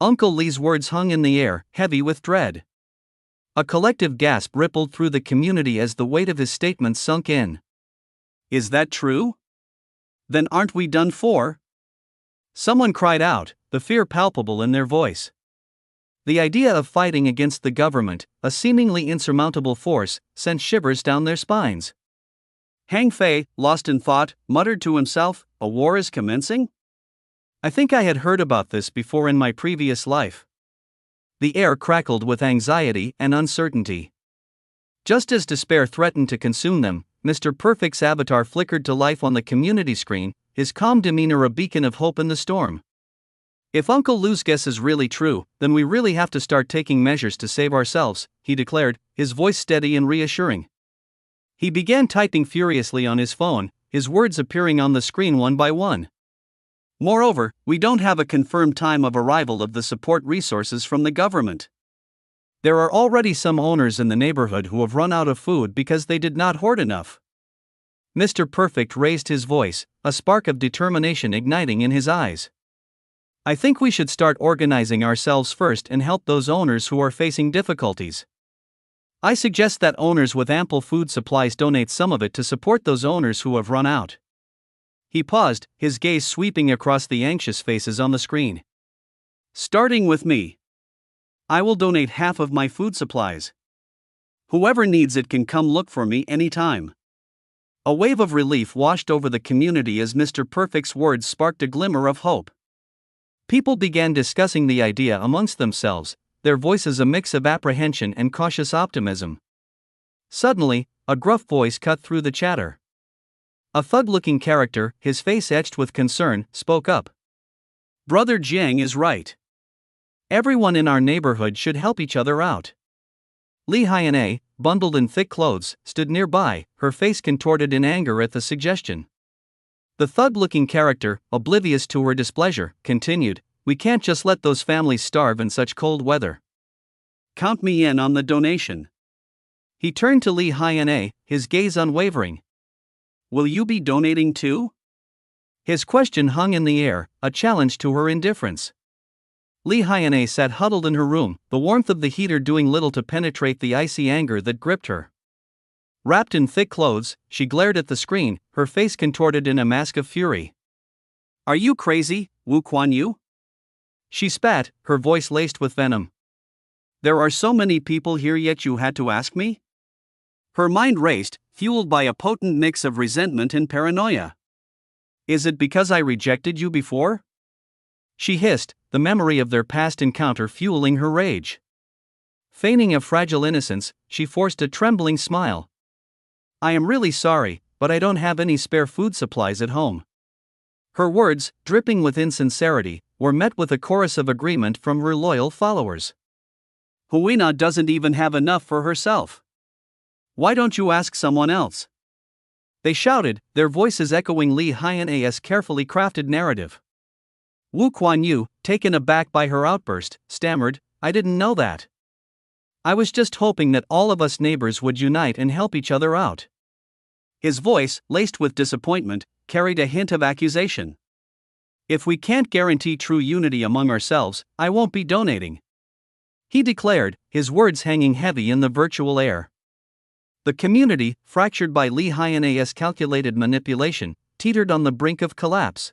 Uncle Lee's words hung in the air, heavy with dread. A collective gasp rippled through the community as the weight of his statement sunk in. Is that true? Then aren't we done for? Someone cried out, the fear palpable in their voice. The idea of fighting against the government, a seemingly insurmountable force, sent shivers down their spines. Hang Fei, lost in thought, muttered to himself, a war is commencing? I think I had heard about this before in my previous life. The air crackled with anxiety and uncertainty. Just as despair threatened to consume them, Mr. Perfect's avatar flickered to life on the community screen, his calm demeanor a beacon of hope in the storm. If Uncle Lou's guess is really true, then we really have to start taking measures to save ourselves, he declared, his voice steady and reassuring. He began typing furiously on his phone, his words appearing on the screen one by one. Moreover, we don't have a confirmed time of arrival of the support resources from the government. There are already some owners in the neighborhood who have run out of food because they did not hoard enough. Mr. Perfect raised his voice, a spark of determination igniting in his eyes. I think we should start organizing ourselves first and help those owners who are facing difficulties. I suggest that owners with ample food supplies donate some of it to support those owners who have run out. He paused, his gaze sweeping across the anxious faces on the screen. Starting with me. I will donate half of my food supplies. Whoever needs it can come look for me anytime. A wave of relief washed over the community as Mr. Perfect's words sparked a glimmer of hope. People began discussing the idea amongst themselves, their voices a mix of apprehension and cautious optimism. Suddenly, a gruff voice cut through the chatter. A thug-looking character, his face etched with concern, spoke up. Brother Jiang is right. Everyone in our neighborhood should help each other out. Li Hyane, bundled in thick clothes, stood nearby, her face contorted in anger at the suggestion. The thug-looking character, oblivious to her displeasure, continued, we can't just let those families starve in such cold weather. Count me in on the donation. He turned to Li Hyane, his gaze unwavering. Will you be donating too? His question hung in the air, a challenge to her indifference. Li Hyane sat huddled in her room, the warmth of the heater doing little to penetrate the icy anger that gripped her. Wrapped in thick clothes, she glared at the screen, her face contorted in a mask of fury. Are you crazy, Wu Kuan-yu? She spat, her voice laced with venom. There are so many people here yet you had to ask me? Her mind raced, fueled by a potent mix of resentment and paranoia. Is it because I rejected you before? She hissed, the memory of their past encounter fueling her rage. Feigning a fragile innocence, she forced a trembling smile. I am really sorry, but I don't have any spare food supplies at home. Her words, dripping with insincerity, were met with a chorus of agreement from her loyal followers. Huina doesn't even have enough for herself. Why don't you ask someone else? They shouted, their voices echoing Li Hyane's carefully crafted narrative. Wu Kuan-yu, taken aback by her outburst, stammered, I didn't know that. I was just hoping that all of us neighbors would unite and help each other out. His voice, laced with disappointment, carried a hint of accusation. If we can't guarantee true unity among ourselves, I won't be donating. He declared, his words hanging heavy in the virtual air. The community, fractured by Li Hyane's calculated manipulation, teetered on the brink of collapse.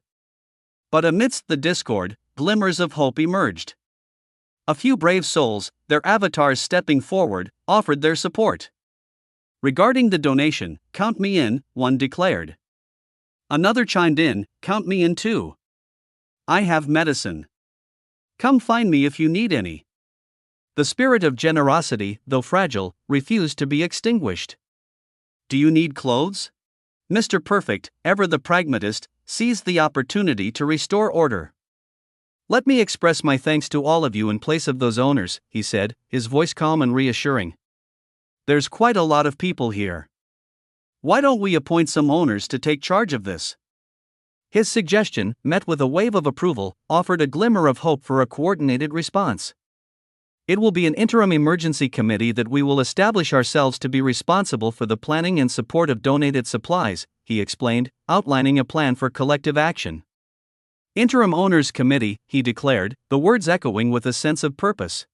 But amidst the discord, glimmers of hope emerged. A few brave souls, their avatars stepping forward, offered their support. Regarding the donation, count me in, one declared. Another chimed in, count me in too. I have medicine. Come find me if you need any. The spirit of generosity, though fragile, refused to be extinguished. Do you need clothes? Mr. Perfect, ever the pragmatist, seized the opportunity to restore order. Let me express my thanks to all of you in place of those owners, he said, his voice calm and reassuring. There's quite a lot of people here. Why don't we appoint some owners to take charge of this? His suggestion, met with a wave of approval, offered a glimmer of hope for a coordinated response. It will be an interim emergency committee that we will establish ourselves to be responsible for the planning and support of donated supplies, he explained, outlining a plan for collective action. Interim Owners Committee, he declared, the words echoing with a sense of purpose.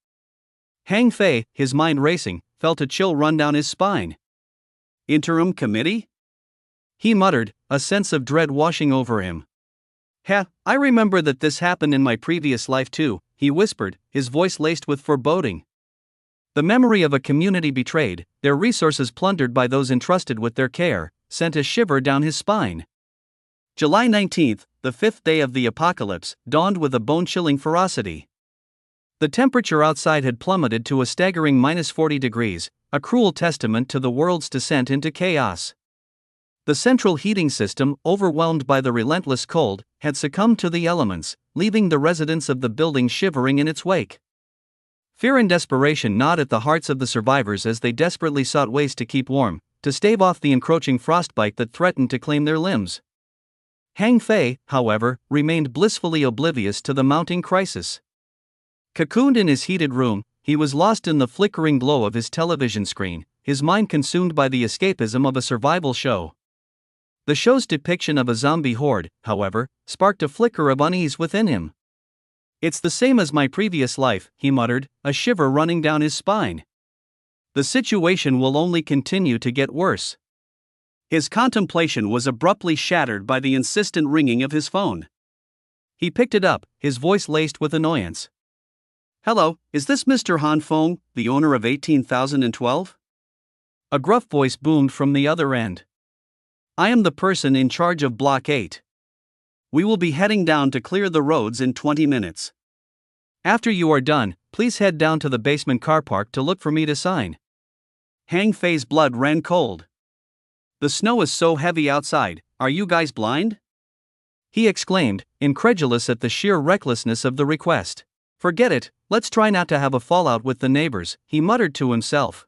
Hang Fei, his mind racing, felt a chill run down his spine. Interim Committee? He muttered, a sense of dread washing over him. I remember that this happened in my previous life too, he whispered, his voice laced with foreboding. The memory of a community betrayed, their resources plundered by those entrusted with their care, sent a shiver down his spine. July 19th, the fifth day of the apocalypse, dawned with a bone-chilling ferocity. The temperature outside had plummeted to a staggering -40 degrees, a cruel testament to the world's descent into chaos. The central heating system, overwhelmed by the relentless cold, had succumbed to the elements, leaving the residents of the building shivering in its wake. Fear and desperation gnawed at the hearts of the survivors as they desperately sought ways to keep warm, to stave off the encroaching frostbite that threatened to claim their limbs. Hang Fei, however, remained blissfully oblivious to the mounting crisis. Cocooned in his heated room, he was lost in the flickering glow of his television screen, his mind consumed by the escapism of a survival show. The show's depiction of a zombie horde, however, sparked a flicker of unease within him. It's the same as my previous life, he muttered, a shiver running down his spine. The situation will only continue to get worse. His contemplation was abruptly shattered by the insistent ringing of his phone. He picked it up, his voice laced with annoyance. Hello, is this Mr. Han Feng, the owner of 18,012? A gruff voice boomed from the other end. I am the person in charge of Block 8. We will be heading down to clear the roads in 20 minutes. After you are done, please head down to the basement car park to look for me to sign. Hang Fei's blood ran cold. The snow is so heavy outside, are you guys blind? He exclaimed, incredulous at the sheer recklessness of the request. Forget it, let's try not to have a fallout with the neighbors, he muttered to himself.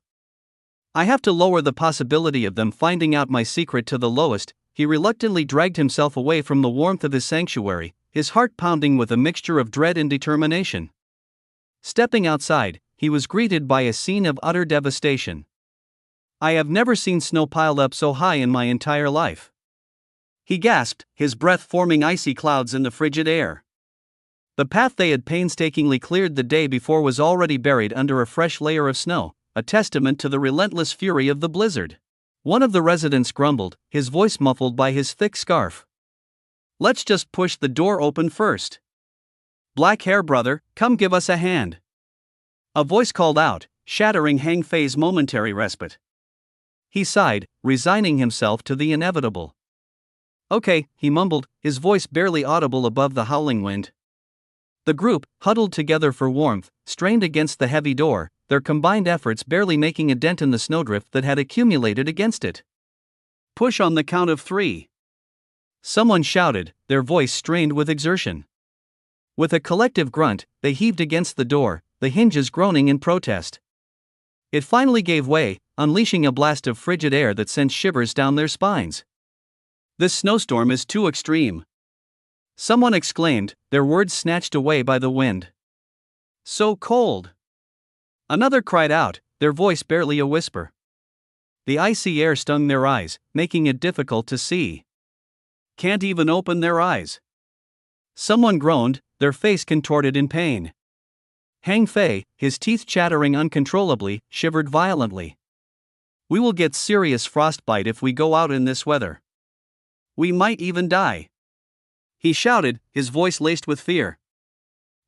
I have to lower the possibility of them finding out my secret to the lowest. He reluctantly dragged himself away from the warmth of his sanctuary, his heart pounding with a mixture of dread and determination. Stepping outside, he was greeted by a scene of utter devastation. I have never seen snow piled up so high in my entire life. He gasped, his breath forming icy clouds in the frigid air. The path they had painstakingly cleared the day before was already buried under a fresh layer of snow, a testament to the relentless fury of the blizzard. One of the residents grumbled, his voice muffled by his thick scarf. Let's just push the door open first. Black hair brother, come give us a hand. A voice called out, shattering Hang Fei's momentary respite. He sighed, resigning himself to the inevitable. Okay, he mumbled, his voice barely audible above the howling wind. The group, huddled together for warmth, strained against the heavy door, their combined efforts barely making a dent in the snowdrift that had accumulated against it. Push on the count of 3. Someone shouted, their voice strained with exertion. With a collective grunt, they heaved against the door, the hinges groaning in protest. It finally gave way, unleashing a blast of frigid air that sent shivers down their spines. This snowstorm is too extreme. Someone exclaimed, their words snatched away by the wind. So cold. Another cried out, their voice barely a whisper. The icy air stung their eyes, making it difficult to see. Can't even open their eyes. Someone groaned, their face contorted in pain. Hang Fei, his teeth chattering uncontrollably, shivered violently. We will get serious frostbite if we go out in this weather. We might even die. He shouted, his voice laced with fear.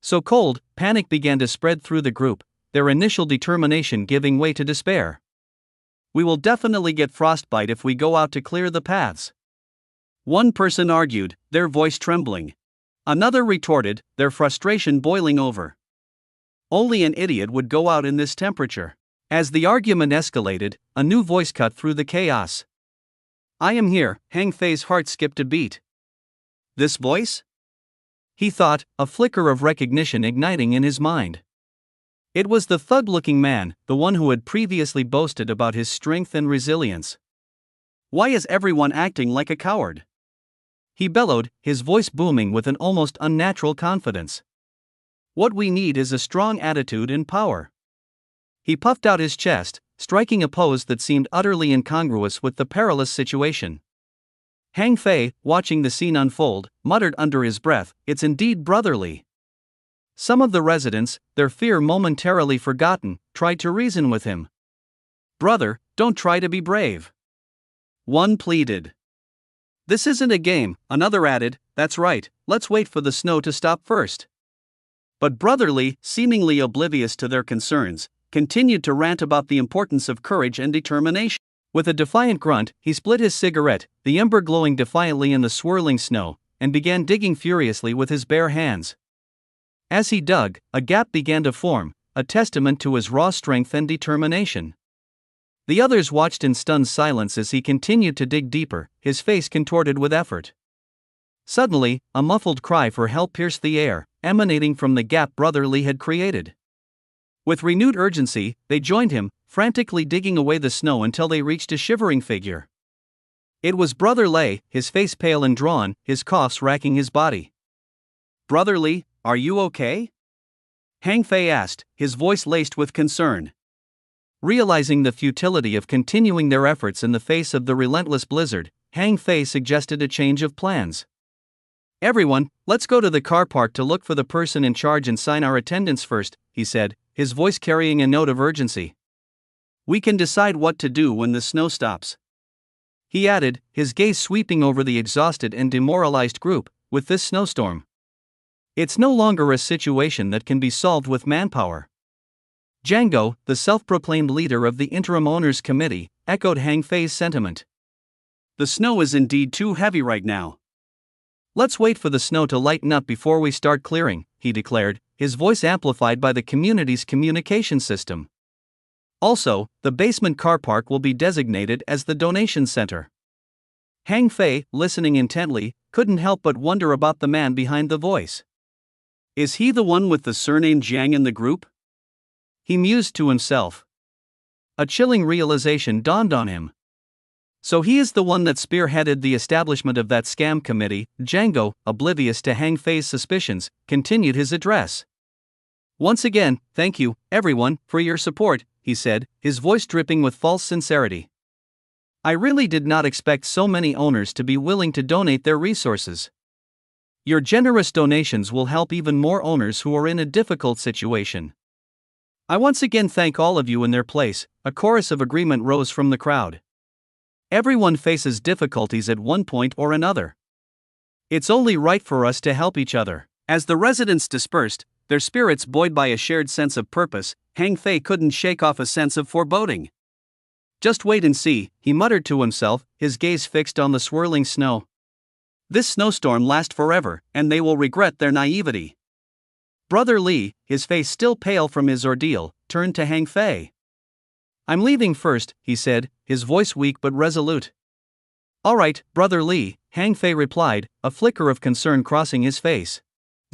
So cold, panic began to spread through the group, their initial determination giving way to despair. We will definitely get frostbite if we go out to clear the paths. One person argued, their voice trembling. Another retorted, their frustration boiling over. Only an idiot would go out in this temperature. As the argument escalated, a new voice cut through the chaos. I am here, Hang Fei's heart skipped a beat. This voice? He thought, a flicker of recognition igniting in his mind. It was the thug-looking man, the one who had previously boasted about his strength and resilience. Why is everyone acting like a coward? He bellowed, his voice booming with an almost unnatural confidence. What we need is a strong attitude and power. He puffed out his chest, striking a pose that seemed utterly incongruous with the perilous situation. Hang Fei, watching the scene unfold, muttered under his breath, "It's indeed brotherly." Some of the residents, their fear momentarily forgotten, tried to reason with him. "Brother, don't try to be brave," one pleaded. "This isn't a game," another added. "That's right, let's wait for the snow to stop first." But Brotherly, seemingly oblivious to their concerns, continued to rant about the importance of courage and determination. With a defiant grunt, he split his cigarette, the ember glowing defiantly in the swirling snow, and began digging furiously with his bare hands. As he dug, a gap began to form, a testament to his raw strength and determination. The others watched in stunned silence as he continued to dig deeper, his face contorted with effort. Suddenly, a muffled cry for help pierced the air, emanating from the gap Brotherly had created. With renewed urgency, they joined him, frantically digging away the snow until they reached a shivering figure. It was Brother Lei, his face pale and drawn, his coughs racking his body. "Brotherly, are you okay?" Hang Fei asked, his voice laced with concern. Realizing the futility of continuing their efforts in the face of the relentless blizzard, Hang Fei suggested a change of plans. "Everyone, let's go to the car park to look for the person in charge and sign our attendance first," he said, his voice carrying a note of urgency. "We can decide what to do when the snow stops," he added, his gaze sweeping over the exhausted and demoralized group. "With this snowstorm, it's no longer a situation that can be solved with manpower." Django, the self-proclaimed leader of the Interim Owners Committee, echoed Hang Fei's sentiment. "The snow is indeed too heavy right now. Let's wait for the snow to lighten up before we start clearing," he declared, his voice amplified by the community's communication system. "Also, the basement car park will be designated as the donation center." Hang Fei, listening intently, couldn't help but wonder about the man behind the voice. "Is he the one with the surname Jiang in the group?" he mused to himself. A chilling realization dawned on him. So he is the one that spearheaded the establishment of that scam committee. Django, oblivious to Hang Fei's suspicions, continued his address. "Once again, thank you, everyone, for your support," he said, his voice dripping with false sincerity. "I really did not expect so many owners to be willing to donate their resources. Your generous donations will help even more owners who are in a difficult situation. I once again thank all of you." In their place, a chorus of agreement rose from the crowd. "Everyone faces difficulties at one point or another. It's only right for us to help each other." As the residents dispersed, their spirits buoyed by a shared sense of purpose, Hang Fei couldn't shake off a sense of foreboding. "Just wait and see," he muttered to himself, his gaze fixed on the swirling snow. "This snowstorm lasts forever, and they will regret their naivety." Brother Li, his face still pale from his ordeal, turned to Hang Fei. "I'm leaving first," he said, his voice weak but resolute. "All right, Brother Li," Hang Fei replied, a flicker of concern crossing his face.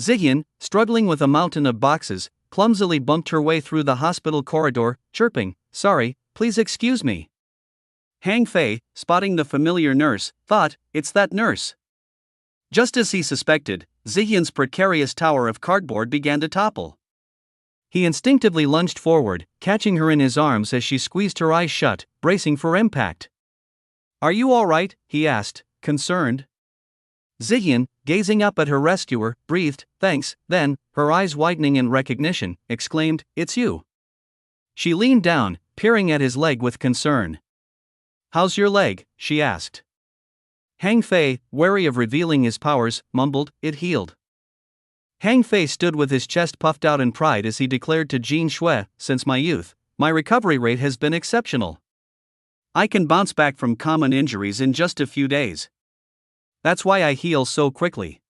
Zihian, struggling with a mountain of boxes, clumsily bumped her way through the hospital corridor, chirping, "Sorry, please excuse me." Hang Fei, spotting the familiar nurse, thought, "It's that nurse." Just as he suspected, Zihian's precarious tower of cardboard began to topple. He instinctively lunged forward, catching her in his arms as she squeezed her eyes shut, bracing for impact. "Are you all right?" he asked, concerned. Zihian, gazing up at her rescuer, breathed, "Thanks," then, her eyes widening in recognition, exclaimed, "It's you." She leaned down, peering at his leg with concern. "How's your leg?" she asked. Hang Fei, wary of revealing his powers, mumbled, "It healed." Hang Fei stood with his chest puffed out in pride as he declared to Jin Shui, "Since my youth, my recovery rate has been exceptional. I can bounce back from common injuries in just a few days. That's why I heal so quickly."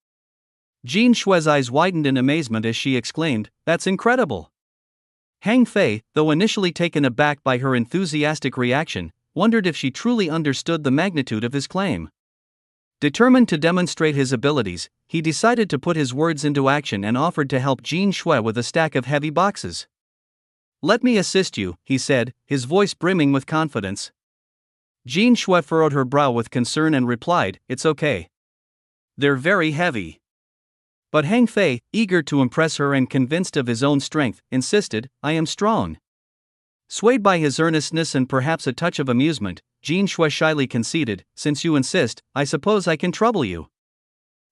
Jin Shui's eyes widened in amazement as she exclaimed, "That's incredible." Hang Fei, though initially taken aback by her enthusiastic reaction, wondered if she truly understood the magnitude of his claim. Determined to demonstrate his abilities, he decided to put his words into action and offered to help Jin Shui with a stack of heavy boxes. "Let me assist you," he said, his voice brimming with confidence. Jin Shui furrowed her brow with concern and replied, "It's okay. They're very heavy." But Hang Fei, eager to impress her and convinced of his own strength, insisted, "I am strong." Swayed by his earnestness and perhaps a touch of amusement, Jin Shui shyly conceded, since you insist, I suppose I can trouble you.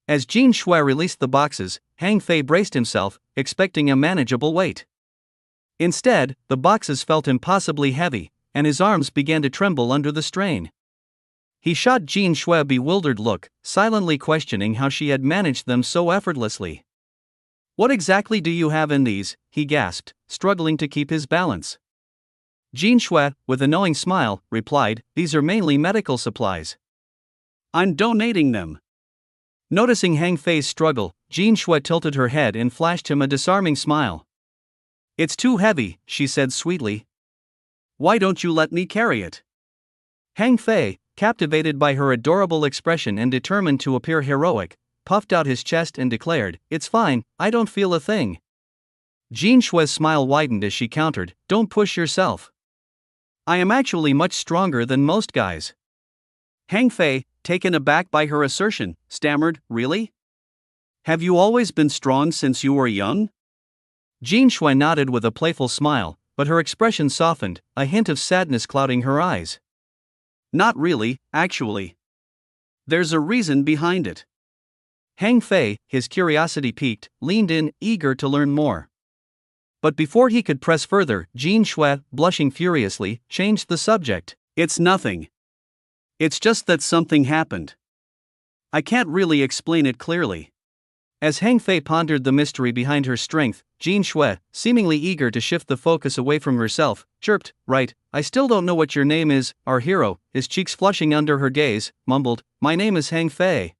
As Jin Shui released the boxes, Hang Fei braced himself, expecting a manageable weight. Instead, the boxes felt impossibly heavy, and his arms began to tremble under the strain. He shot Jin Shui a bewildered look, silently questioning how she had managed them so effortlessly. What exactly do you have in these? He gasped, struggling to keep his balance. Jin Shui, with a knowing smile, replied, these are mainly medical supplies. I'm donating them. Noticing Hang Fei's struggle, Jin Shui tilted her head and flashed him a disarming smile. It's too heavy, she said sweetly. Why don't you let me carry it? Hang Fei, captivated by her adorable expression and determined to appear heroic, puffed out his chest and declared, it's fine, I don't feel a thing. Jin Shui's smile widened as she countered, don't push yourself. I am actually much stronger than most guys. Hang Fei, taken aback by her assertion, stammered, really? Have you always been strong since you were young? Jin Shui nodded with a playful smile, but her expression softened, a hint of sadness clouding her eyes. Not really, actually. There's a reason behind it. Hang Fei, his curiosity piqued, leaned in, eager to learn more. But before he could press further, Jin Shui, blushing furiously, changed the subject. It's nothing. It's just that something happened. I can't really explain it clearly. As Hang Fei pondered the mystery behind her strength, Jin Shui, seemingly eager to shift the focus away from herself, chirped, right, I still don't know what your name is, our hero, his cheeks flushing under her gaze, mumbled, my name is Hang Fei.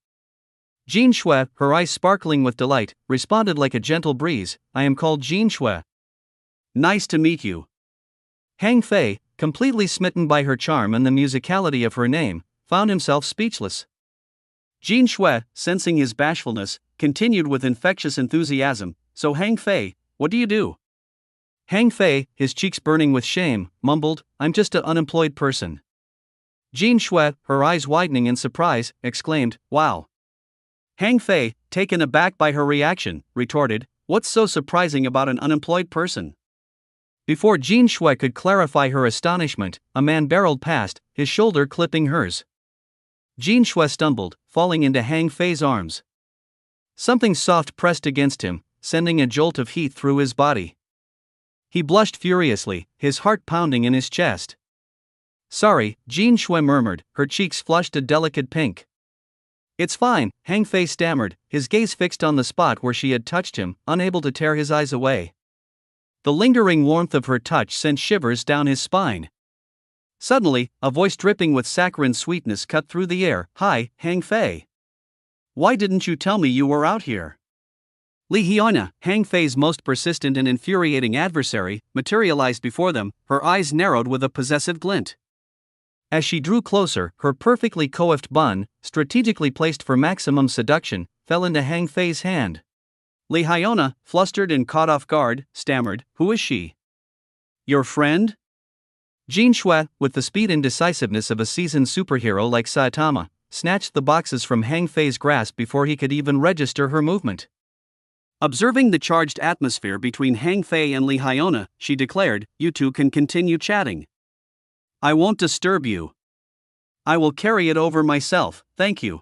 Jin Shui, her eyes sparkling with delight, responded like a gentle breeze, I am called Jin Shui. Nice to meet you. Hang Fei, completely smitten by her charm and the musicality of her name, found himself speechless. Jin Shui, sensing his bashfulness, continued with infectious enthusiasm, so Hang Fei, what do you do? Hang Fei, his cheeks burning with shame, mumbled, I'm just an unemployed person. Jin Shui, her eyes widening in surprise, exclaimed, wow. Hang Fei, taken aback by her reaction, retorted, what's so surprising about an unemployed person? Before Jin Shui could clarify her astonishment, a man barreled past, his shoulder clipping hers. Jin Shui stumbled, falling into Hang Fei's arms. Something soft pressed against him, sending a jolt of heat through his body. He blushed furiously, his heart pounding in his chest. Sorry, Jin Shui murmured, her cheeks flushed a delicate pink. It's fine, Hang Fei stammered, his gaze fixed on the spot where she had touched him, unable to tear his eyes away. The lingering warmth of her touch sent shivers down his spine. Suddenly, a voice dripping with saccharine sweetness cut through the air, Hi, Hang Fei. Why didn't you tell me you were out here? Li Hyuna, Hang Fei's most persistent and infuriating adversary, materialized before them, her eyes narrowed with a possessive glint. As she drew closer, her perfectly coiffed bun, strategically placed for maximum seduction, fell into Hang Fei's hand. Li Hyuna, flustered and caught off guard, stammered, who is she? Your friend? Jin Shui, with the speed and decisiveness of a seasoned superhero like Saitama, snatched the boxes from Hang Fei's grasp before he could even register her movement. Observing the charged atmosphere between Hang Fei and Li Hyuna, she declared, you two can continue chatting. I won't disturb you. I will carry it over myself, thank you.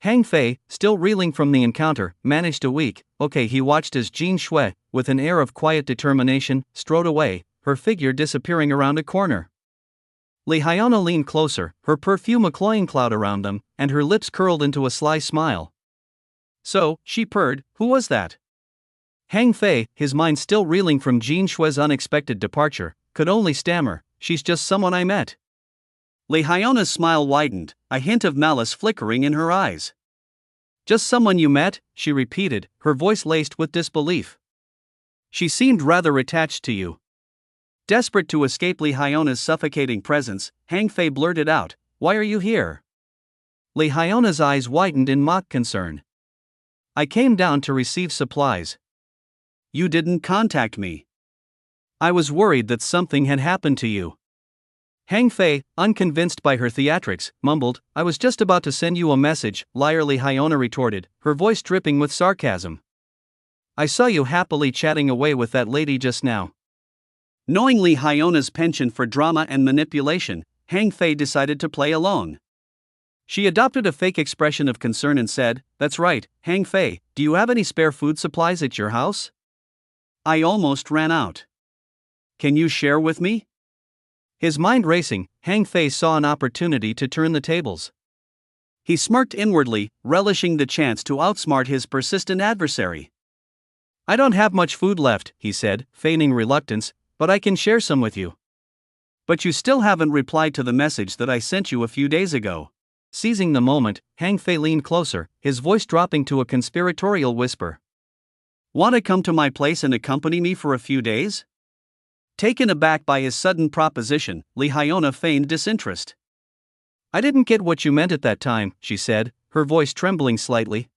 Hang Fei, still reeling from the encounter, managed a weak, okay. He watched as Jin Shui, with an air of quiet determination, strode away, her figure disappearing around a corner. Li Hyuna leaned closer, her perfume a cloying cloud around them, and her lips curled into a sly smile. So, she purred, who was that? Hang Fei, his mind still reeling from Jin Shui's unexpected departure, could only stammer, she's just someone I met. Li Hyuna's smile widened, a hint of malice flickering in her eyes. Just someone you met, she repeated, her voice laced with disbelief. She seemed rather attached to you. Desperate to escape Li Hyuna's suffocating presence, Hang Fei blurted out, why are you here? Li Hyuna's eyes widened in mock concern. I came down to receive supplies. You didn't contact me. I was worried that something had happened to you. Hang Fei, unconvinced by her theatrics, mumbled, I was just about to send you a message, liar. Li Hyuna retorted, her voice dripping with sarcasm. I saw you happily chatting away with that lady just now. Knowing Li Hyuna's penchant for drama and manipulation, Hang Fei decided to play along. She adopted a fake expression of concern and said, "That's right, Hang Fei, do you have any spare food supplies at your house? I almost ran out. Can you share with me?" His mind racing, Hang Fei saw an opportunity to turn the tables. He smirked inwardly, relishing the chance to outsmart his persistent adversary. "I don't have much food left," he said, feigning reluctance, "but I can share some with you." "But you still haven't replied to the message that I sent you a few days ago." Seizing the moment, Hang Fei leaned closer, his voice dropping to a conspiratorial whisper. "Want to come to my place and accompany me for a few days?" Taken aback by his sudden proposition, Li Hyona feigned disinterest. "I didn't get what you meant at that time," she said, her voice trembling slightly.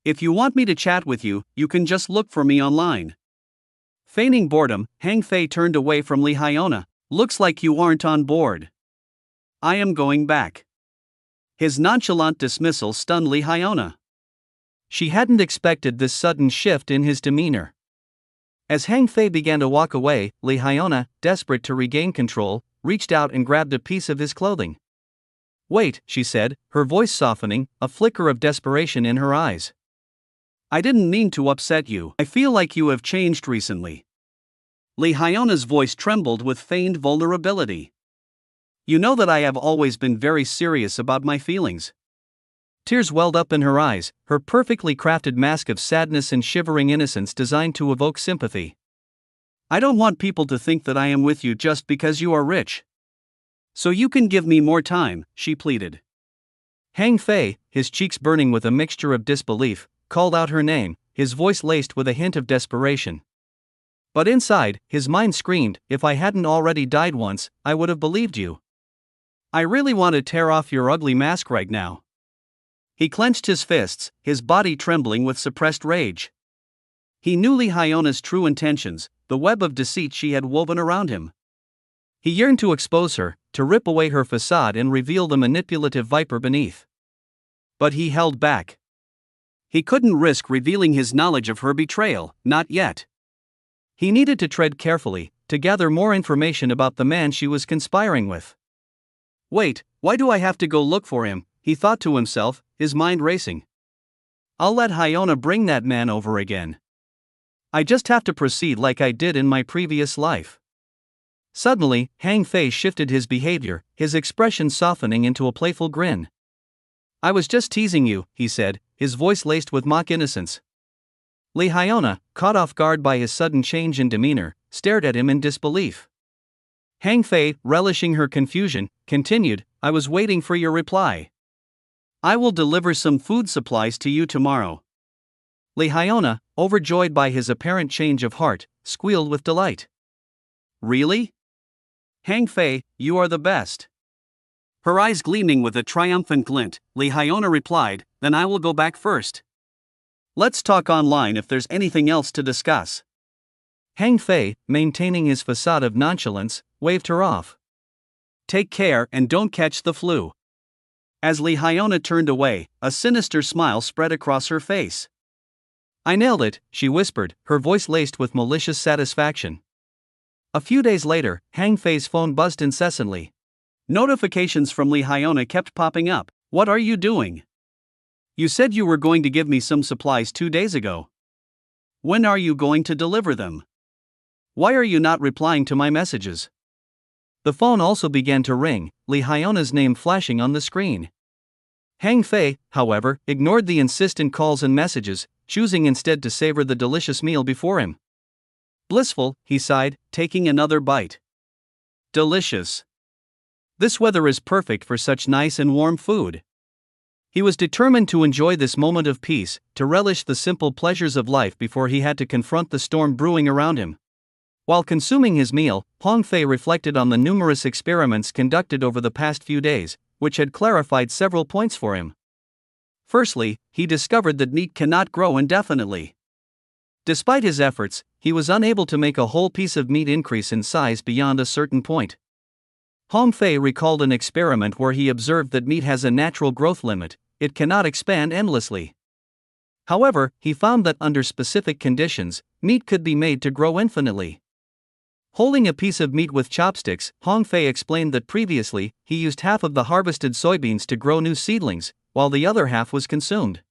"If you want me to chat with you, you can just look for me online." Feigning boredom, Hang Fei turned away from Li Hyona. "Looks like you aren't on board. I am going back." His nonchalant dismissal stunned Li Hyona. She hadn't expected this sudden shift in his demeanor. As Hang Fei began to walk away, Li Hyona, desperate to regain control, reached out and grabbed a piece of his clothing. "Wait," she said, her voice softening, a flicker of desperation in her eyes. "I didn't mean to upset you. I feel like you have changed recently." Li Hyona's voice trembled with feigned vulnerability. "You know that I have always been very serious about my feelings." Tears welled up in her eyes, her perfectly crafted mask of sadness and shivering innocence designed to evoke sympathy. "I don't want people to think that I am with you just because you are rich. So you can give me more time," she pleaded. Hang Fei, his cheeks burning with a mixture of disbelief, called out her name, his voice laced with a hint of desperation. But inside, his mind screamed, "If I hadn't already died once, I would have believed you. I really want to tear off your ugly mask right now." He clenched his fists, his body trembling with suppressed rage. He knew Li Hyona's true intentions, the web of deceit she had woven around him. He yearned to expose her, to rip away her facade and reveal the manipulative viper beneath. But he held back. He couldn't risk revealing his knowledge of her betrayal, not yet. He needed to tread carefully, to gather more information about the man she was conspiring with. "Wait, why do I have to go look for him?" he thought to himself, his mind racing. "I'll let Hyona bring that man over again. I just have to proceed like I did in my previous life." Suddenly, Hang Fei shifted his behavior, his expression softening into a playful grin. "I was just teasing you," he said, his voice laced with mock innocence. Li Hyona, caught off guard by his sudden change in demeanor, stared at him in disbelief. Hang Fei, relishing her confusion, continued, "I was waiting for your reply. I will deliver some food supplies to you tomorrow." Li Hyona, overjoyed by his apparent change of heart, squealed with delight. "Really? Hang Fei, you are the best." Her eyes gleaming with a triumphant glint, Li Hyona replied, "Then I will go back first. Let's talk online if there's anything else to discuss." Hang Fei, maintaining his facade of nonchalance, waved her off. "Take care and don't catch the flu." As Li Hyona turned away, a sinister smile spread across her face. "I nailed it," she whispered, her voice laced with malicious satisfaction. A few days later, Hang Fei's phone buzzed incessantly. Notifications from Li Hyona kept popping up. "What are you doing? You said you were going to give me some supplies 2 days ago. When are you going to deliver them? Why are you not replying to my messages?" The phone also began to ring, Li Hyona's name flashing on the screen. Hang Fei, however, ignored the insistent calls and messages, choosing instead to savor the delicious meal before him. "Blissful," he sighed, taking another bite. "Delicious. This weather is perfect for such nice and warm food." He was determined to enjoy this moment of peace, to relish the simple pleasures of life before he had to confront the storm brewing around him. While consuming his meal, Hang Fei reflected on the numerous experiments conducted over the past few days, which had clarified several points for him. Firstly, he discovered that meat cannot grow indefinitely. Despite his efforts, he was unable to make a whole piece of meat increase in size beyond a certain point. Hang Fei recalled an experiment where he observed that meat has a natural growth limit, it cannot expand endlessly. However, he found that under specific conditions, meat could be made to grow infinitely. Holding a piece of meat with chopsticks, Hong Fei explained that previously, he used half of the harvested soybeans to grow new seedlings, while the other half was consumed.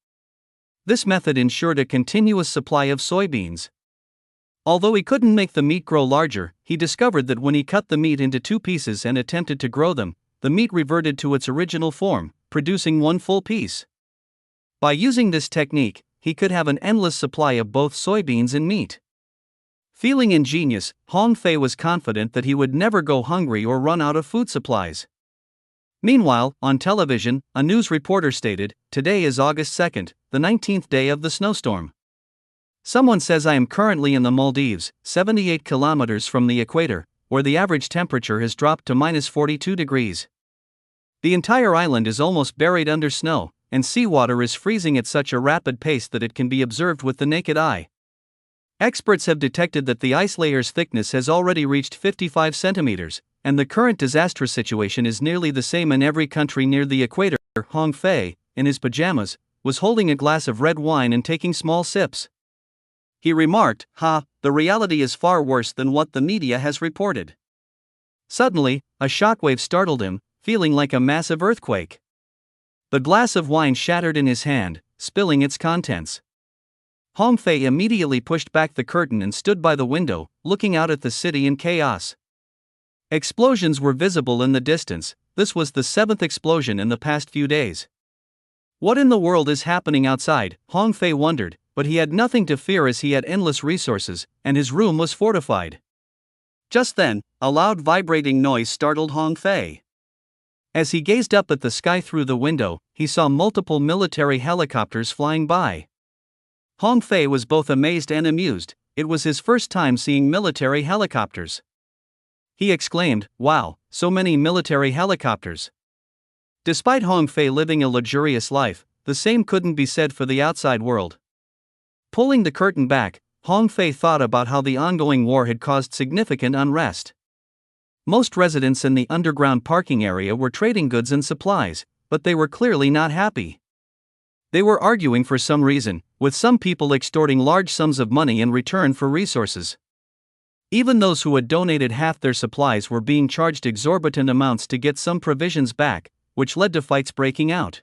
This method ensured a continuous supply of soybeans. Although he couldn't make the meat grow larger, he discovered that when he cut the meat into two pieces and attempted to grow them, the meat reverted to its original form, producing one full piece. By using this technique, he could have an endless supply of both soybeans and meat. Feeling ingenious, Hong Fei was confident that he would never go hungry or run out of food supplies. Meanwhile, on television, a news reporter stated, "Today is August 2nd, the 19th day of the snowstorm. Someone says I am currently in the Maldives, 78 kilometers from the equator, where the average temperature has dropped to minus 42 degrees. The entire island is almost buried under snow, and seawater is freezing at such a rapid pace that it can be observed with the naked eye. Experts have detected that the ice layer's thickness has already reached 55 centimeters, and the current disastrous situation is nearly the same in every country near the equator." Hong Fei, in his pajamas, was holding a glass of red wine and taking small sips. He remarked, "The reality is far worse than what the media has reported." Suddenly, a shockwave startled him, feeling like a massive earthquake. The glass of wine shattered in his hand, spilling its contents. Hong Fei immediately pushed back the curtain and stood by the window, looking out at the city in chaos. Explosions were visible in the distance. This was the 7th explosion in the past few days. What in the world is happening outside? Hong Fei wondered, but he had nothing to fear as he had endless resources, and his room was fortified. Just then, a loud vibrating noise startled Hong Fei. As he gazed up at the sky through the window, he saw multiple military helicopters flying by. Hong Fei was both amazed and amused. It was his first time seeing military helicopters. He exclaimed, "Wow, so many military helicopters." Despite Hong Fei living a luxurious life, the same couldn't be said for the outside world. Pulling the curtain back, Hong Fei thought about how the ongoing war had caused significant unrest. Most residents in the underground parking area were trading goods and supplies, but they were clearly not happy. They were arguing for some reason, with some people extorting large sums of money in return for resources. Even those who had donated half their supplies were being charged exorbitant amounts to get some provisions back, which led to fights breaking out.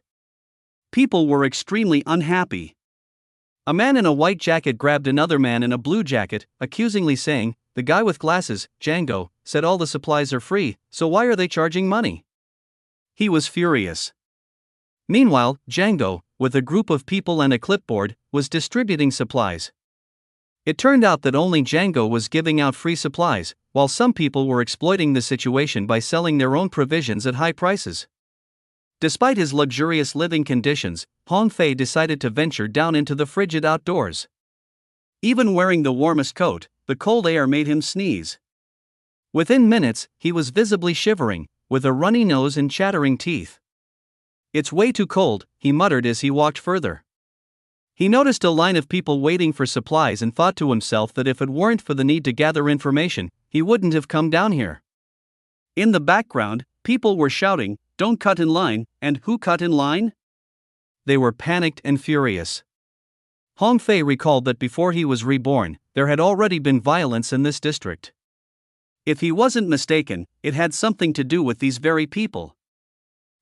People were extremely unhappy. A man in a white jacket grabbed another man in a blue jacket, accusingly saying, "The guy with glasses, Django, said all the supplies are free, so why are they charging money?" He was furious. Meanwhile, Django, with a group of people and a clipboard, was distributing supplies. It turned out that only Django was giving out free supplies, while some people were exploiting the situation by selling their own provisions at high prices. Despite his luxurious living conditions, Hong Fei decided to venture down into the frigid outdoors. Even wearing the warmest coat, the cold air made him sneeze. Within minutes, he was visibly shivering, with a runny nose and chattering teeth. "It's way too cold," he muttered as he walked further. He noticed a line of people waiting for supplies and thought to himself that if it weren't for the need to gather information, he wouldn't have come down here. In the background, people were shouting, "Don't cut in line," and "Who cut in line?" They were panicked and furious. Hong Fei recalled that before he was reborn, there had already been violence in this district. If he wasn't mistaken, it had something to do with these very people.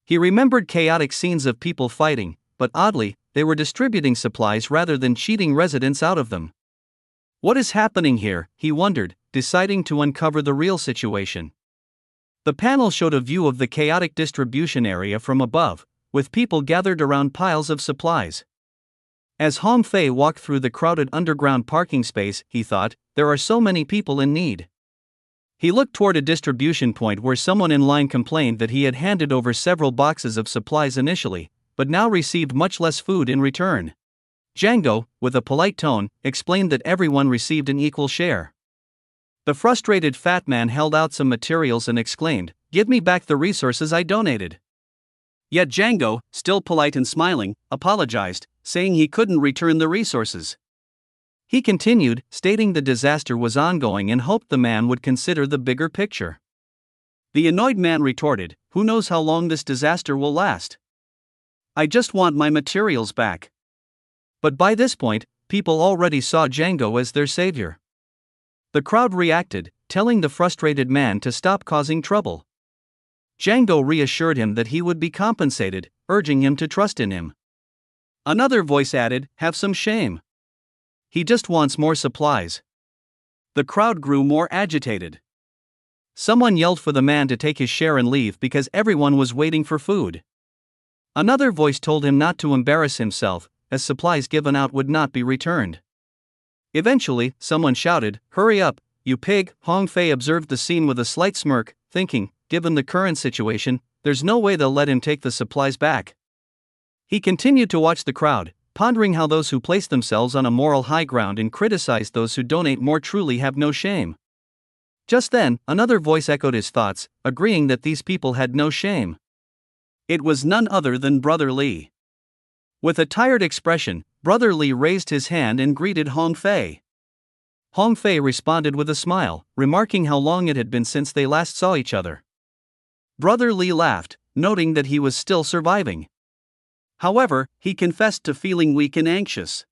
He remembered chaotic scenes of people fighting, but oddly, they were distributing supplies rather than cheating residents out of them. What is happening here, he wondered, deciding to uncover the real situation. The panel showed a view of the chaotic distribution area from above, with people gathered around piles of supplies. As Hong Fei walked through the crowded underground parking space, he thought, there are so many people in need. He looked toward a distribution point where someone in line complained that he had handed over several boxes of supplies initially, but now received much less food in return. Django, with a polite tone, explained that everyone received an equal share. The frustrated fat man held out some materials and exclaimed, "Give me back the resources I donated." Yet Django, still polite and smiling, apologized, saying he couldn't return the resources. He continued, stating the disaster was ongoing and hoped the man would consider the bigger picture. The annoyed man retorted, "Who knows how long this disaster will last? I just want my materials back." But by this point, people already saw Django as their savior. The crowd reacted, telling the frustrated man to stop causing trouble. Django reassured him that he would be compensated, urging him to trust in him. Another voice added, "Have some shame. He just wants more supplies." The crowd grew more agitated. Someone yelled for the man to take his share and leave because everyone was waiting for food. Another voice told him not to embarrass himself, as supplies given out would not be returned. Eventually, someone shouted, "Hurry up, you pig!" Hong Fei observed the scene with a slight smirk, thinking, given the current situation, there's no way they'll let him take the supplies back. He continued to watch the crowd, pondering how those who place themselves on a moral high ground and criticize those who donate more truly have no shame. Just then, another voice echoed his thoughts, agreeing that these people had no shame. It was none other than Brother Li. With a tired expression, Brother Li raised his hand and greeted Hong Fei. Hong Fei responded with a smile, remarking how long it had been since they last saw each other. Brother Li laughed, noting that he was still surviving. However, he confessed to feeling weak and anxious.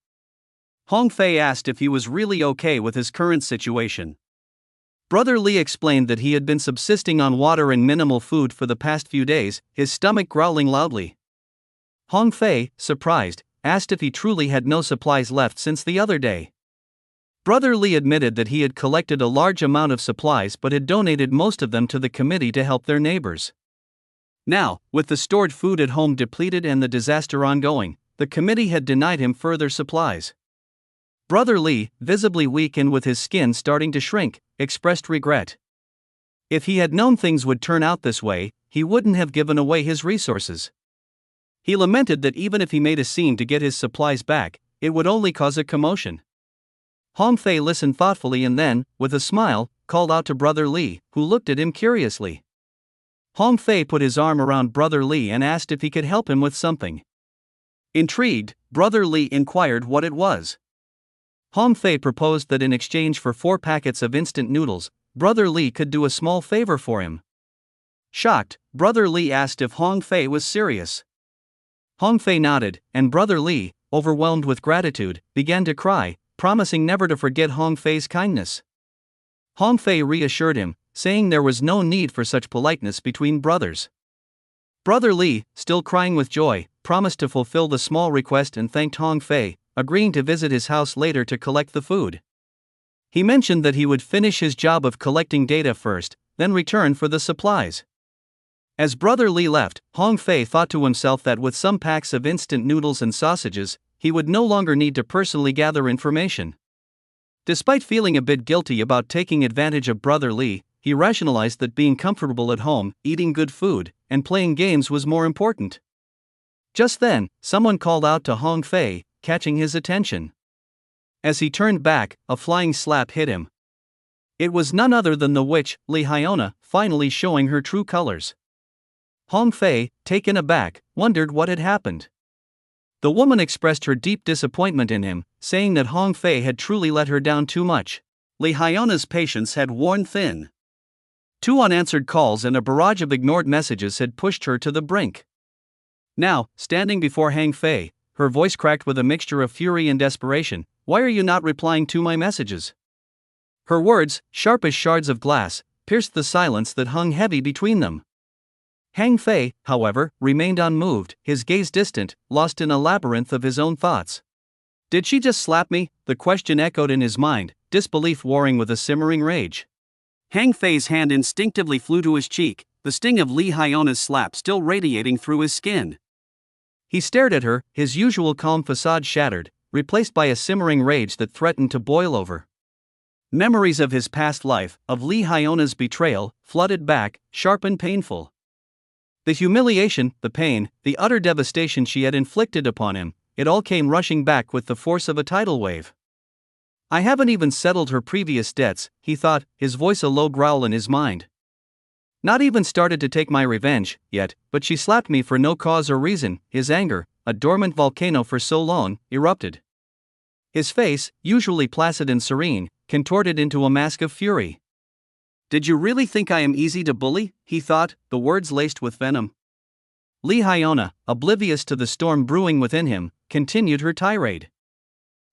Hong Fei asked if he was really okay with his current situation. Brother Li explained that he had been subsisting on water and minimal food for the past few days, his stomach growling loudly. Hong Fei, surprised, asked if he truly had no supplies left since the other day. Brother Li admitted that he had collected a large amount of supplies but had donated most of them to the committee to help their neighbors. Now, with the stored food at home depleted and the disaster ongoing, the committee had denied him further supplies. Brother Li, visibly weak and with his skin starting to shrink, expressed regret. If he had known things would turn out this way, he wouldn't have given away his resources. He lamented that even if he made a scene to get his supplies back, it would only cause a commotion. Hong Fei listened thoughtfully and then, with a smile, called out to Brother Li, who looked at him curiously. Hong Fei put his arm around Brother Li and asked if he could help him with something. Intrigued, Brother Li inquired what it was. Hong Fei proposed that in exchange for 4 packets of instant noodles, Brother Li could do a small favor for him. Shocked, Brother Li asked if Hong Fei was serious. Hong Fei nodded, and Brother Li, overwhelmed with gratitude, began to cry, promising never to forget Hong Fei's kindness. Hong Fei reassured him, saying there was no need for such politeness between brothers. Brother Li, still crying with joy, promised to fulfill the small request and thanked Hong Fei, agreeing to visit his house later to collect the food. He mentioned that he would finish his job of collecting data first, then return for the supplies. As Brother Li left, Hong Fei thought to himself that with some packs of instant noodles and sausages, he would no longer need to personally gather information. Despite feeling a bit guilty about taking advantage of Brother Li, he rationalized that being comfortable at home, eating good food, and playing games was more important. Just then, someone called out to Hong Fei, catching his attention. As he turned back, a flying slap hit him. It was none other than the witch, Li Hyona, finally showing her true colors. Hong Fei, taken aback, wondered what had happened. The woman expressed her deep disappointment in him, saying that Hong Fei had truly let her down too much. Li Hyona's patience had worn thin. 2 unanswered calls and a barrage of ignored messages had pushed her to the brink. Now, standing before Hong Fei, her voice cracked with a mixture of fury and desperation, "Why are you not replying to my messages?" Her words, sharp as shards of glass, pierced the silence that hung heavy between them. Hong Fei, however, remained unmoved, his gaze distant, lost in a labyrinth of his own thoughts. Did she just slap me? The question echoed in his mind, disbelief warring with a simmering rage. Hong Fei's hand instinctively flew to his cheek, the sting of Li Hyona's slap still radiating through his skin. He stared at her, his usual calm facade shattered, replaced by a simmering rage that threatened to boil over. Memories of his past life, of Li Hyona's betrayal, flooded back, sharp and painful. The humiliation, the pain, the utter devastation she had inflicted upon him, it all came rushing back with the force of a tidal wave. I haven't even settled her previous debts, he thought, his voice a low growl in his mind. Not even started to take my revenge, yet, but she slapped me for no cause or reason. His anger, a dormant volcano for so long, erupted. His face, usually placid and serene, contorted into a mask of fury. Did you really think I am easy to bully? He thought, the words laced with venom. Li Hyona, oblivious to the storm brewing within him, continued her tirade.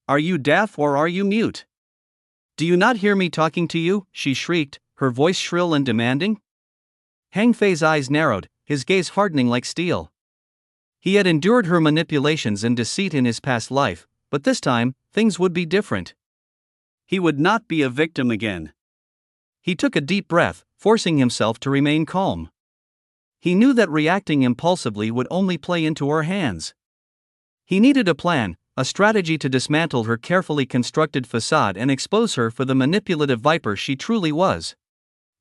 Are you deaf or are you mute? Do you not hear me talking to you? She shrieked, her voice shrill and demanding. Hang Fei's eyes narrowed, his gaze hardening like steel. He had endured her manipulations and deceit in his past life, but this time, things would be different. He would not be a victim again. He took a deep breath, forcing himself to remain calm. He knew that reacting impulsively would only play into her hands. He needed a plan, a strategy to dismantle her carefully constructed facade and expose her for the manipulative viper she truly was.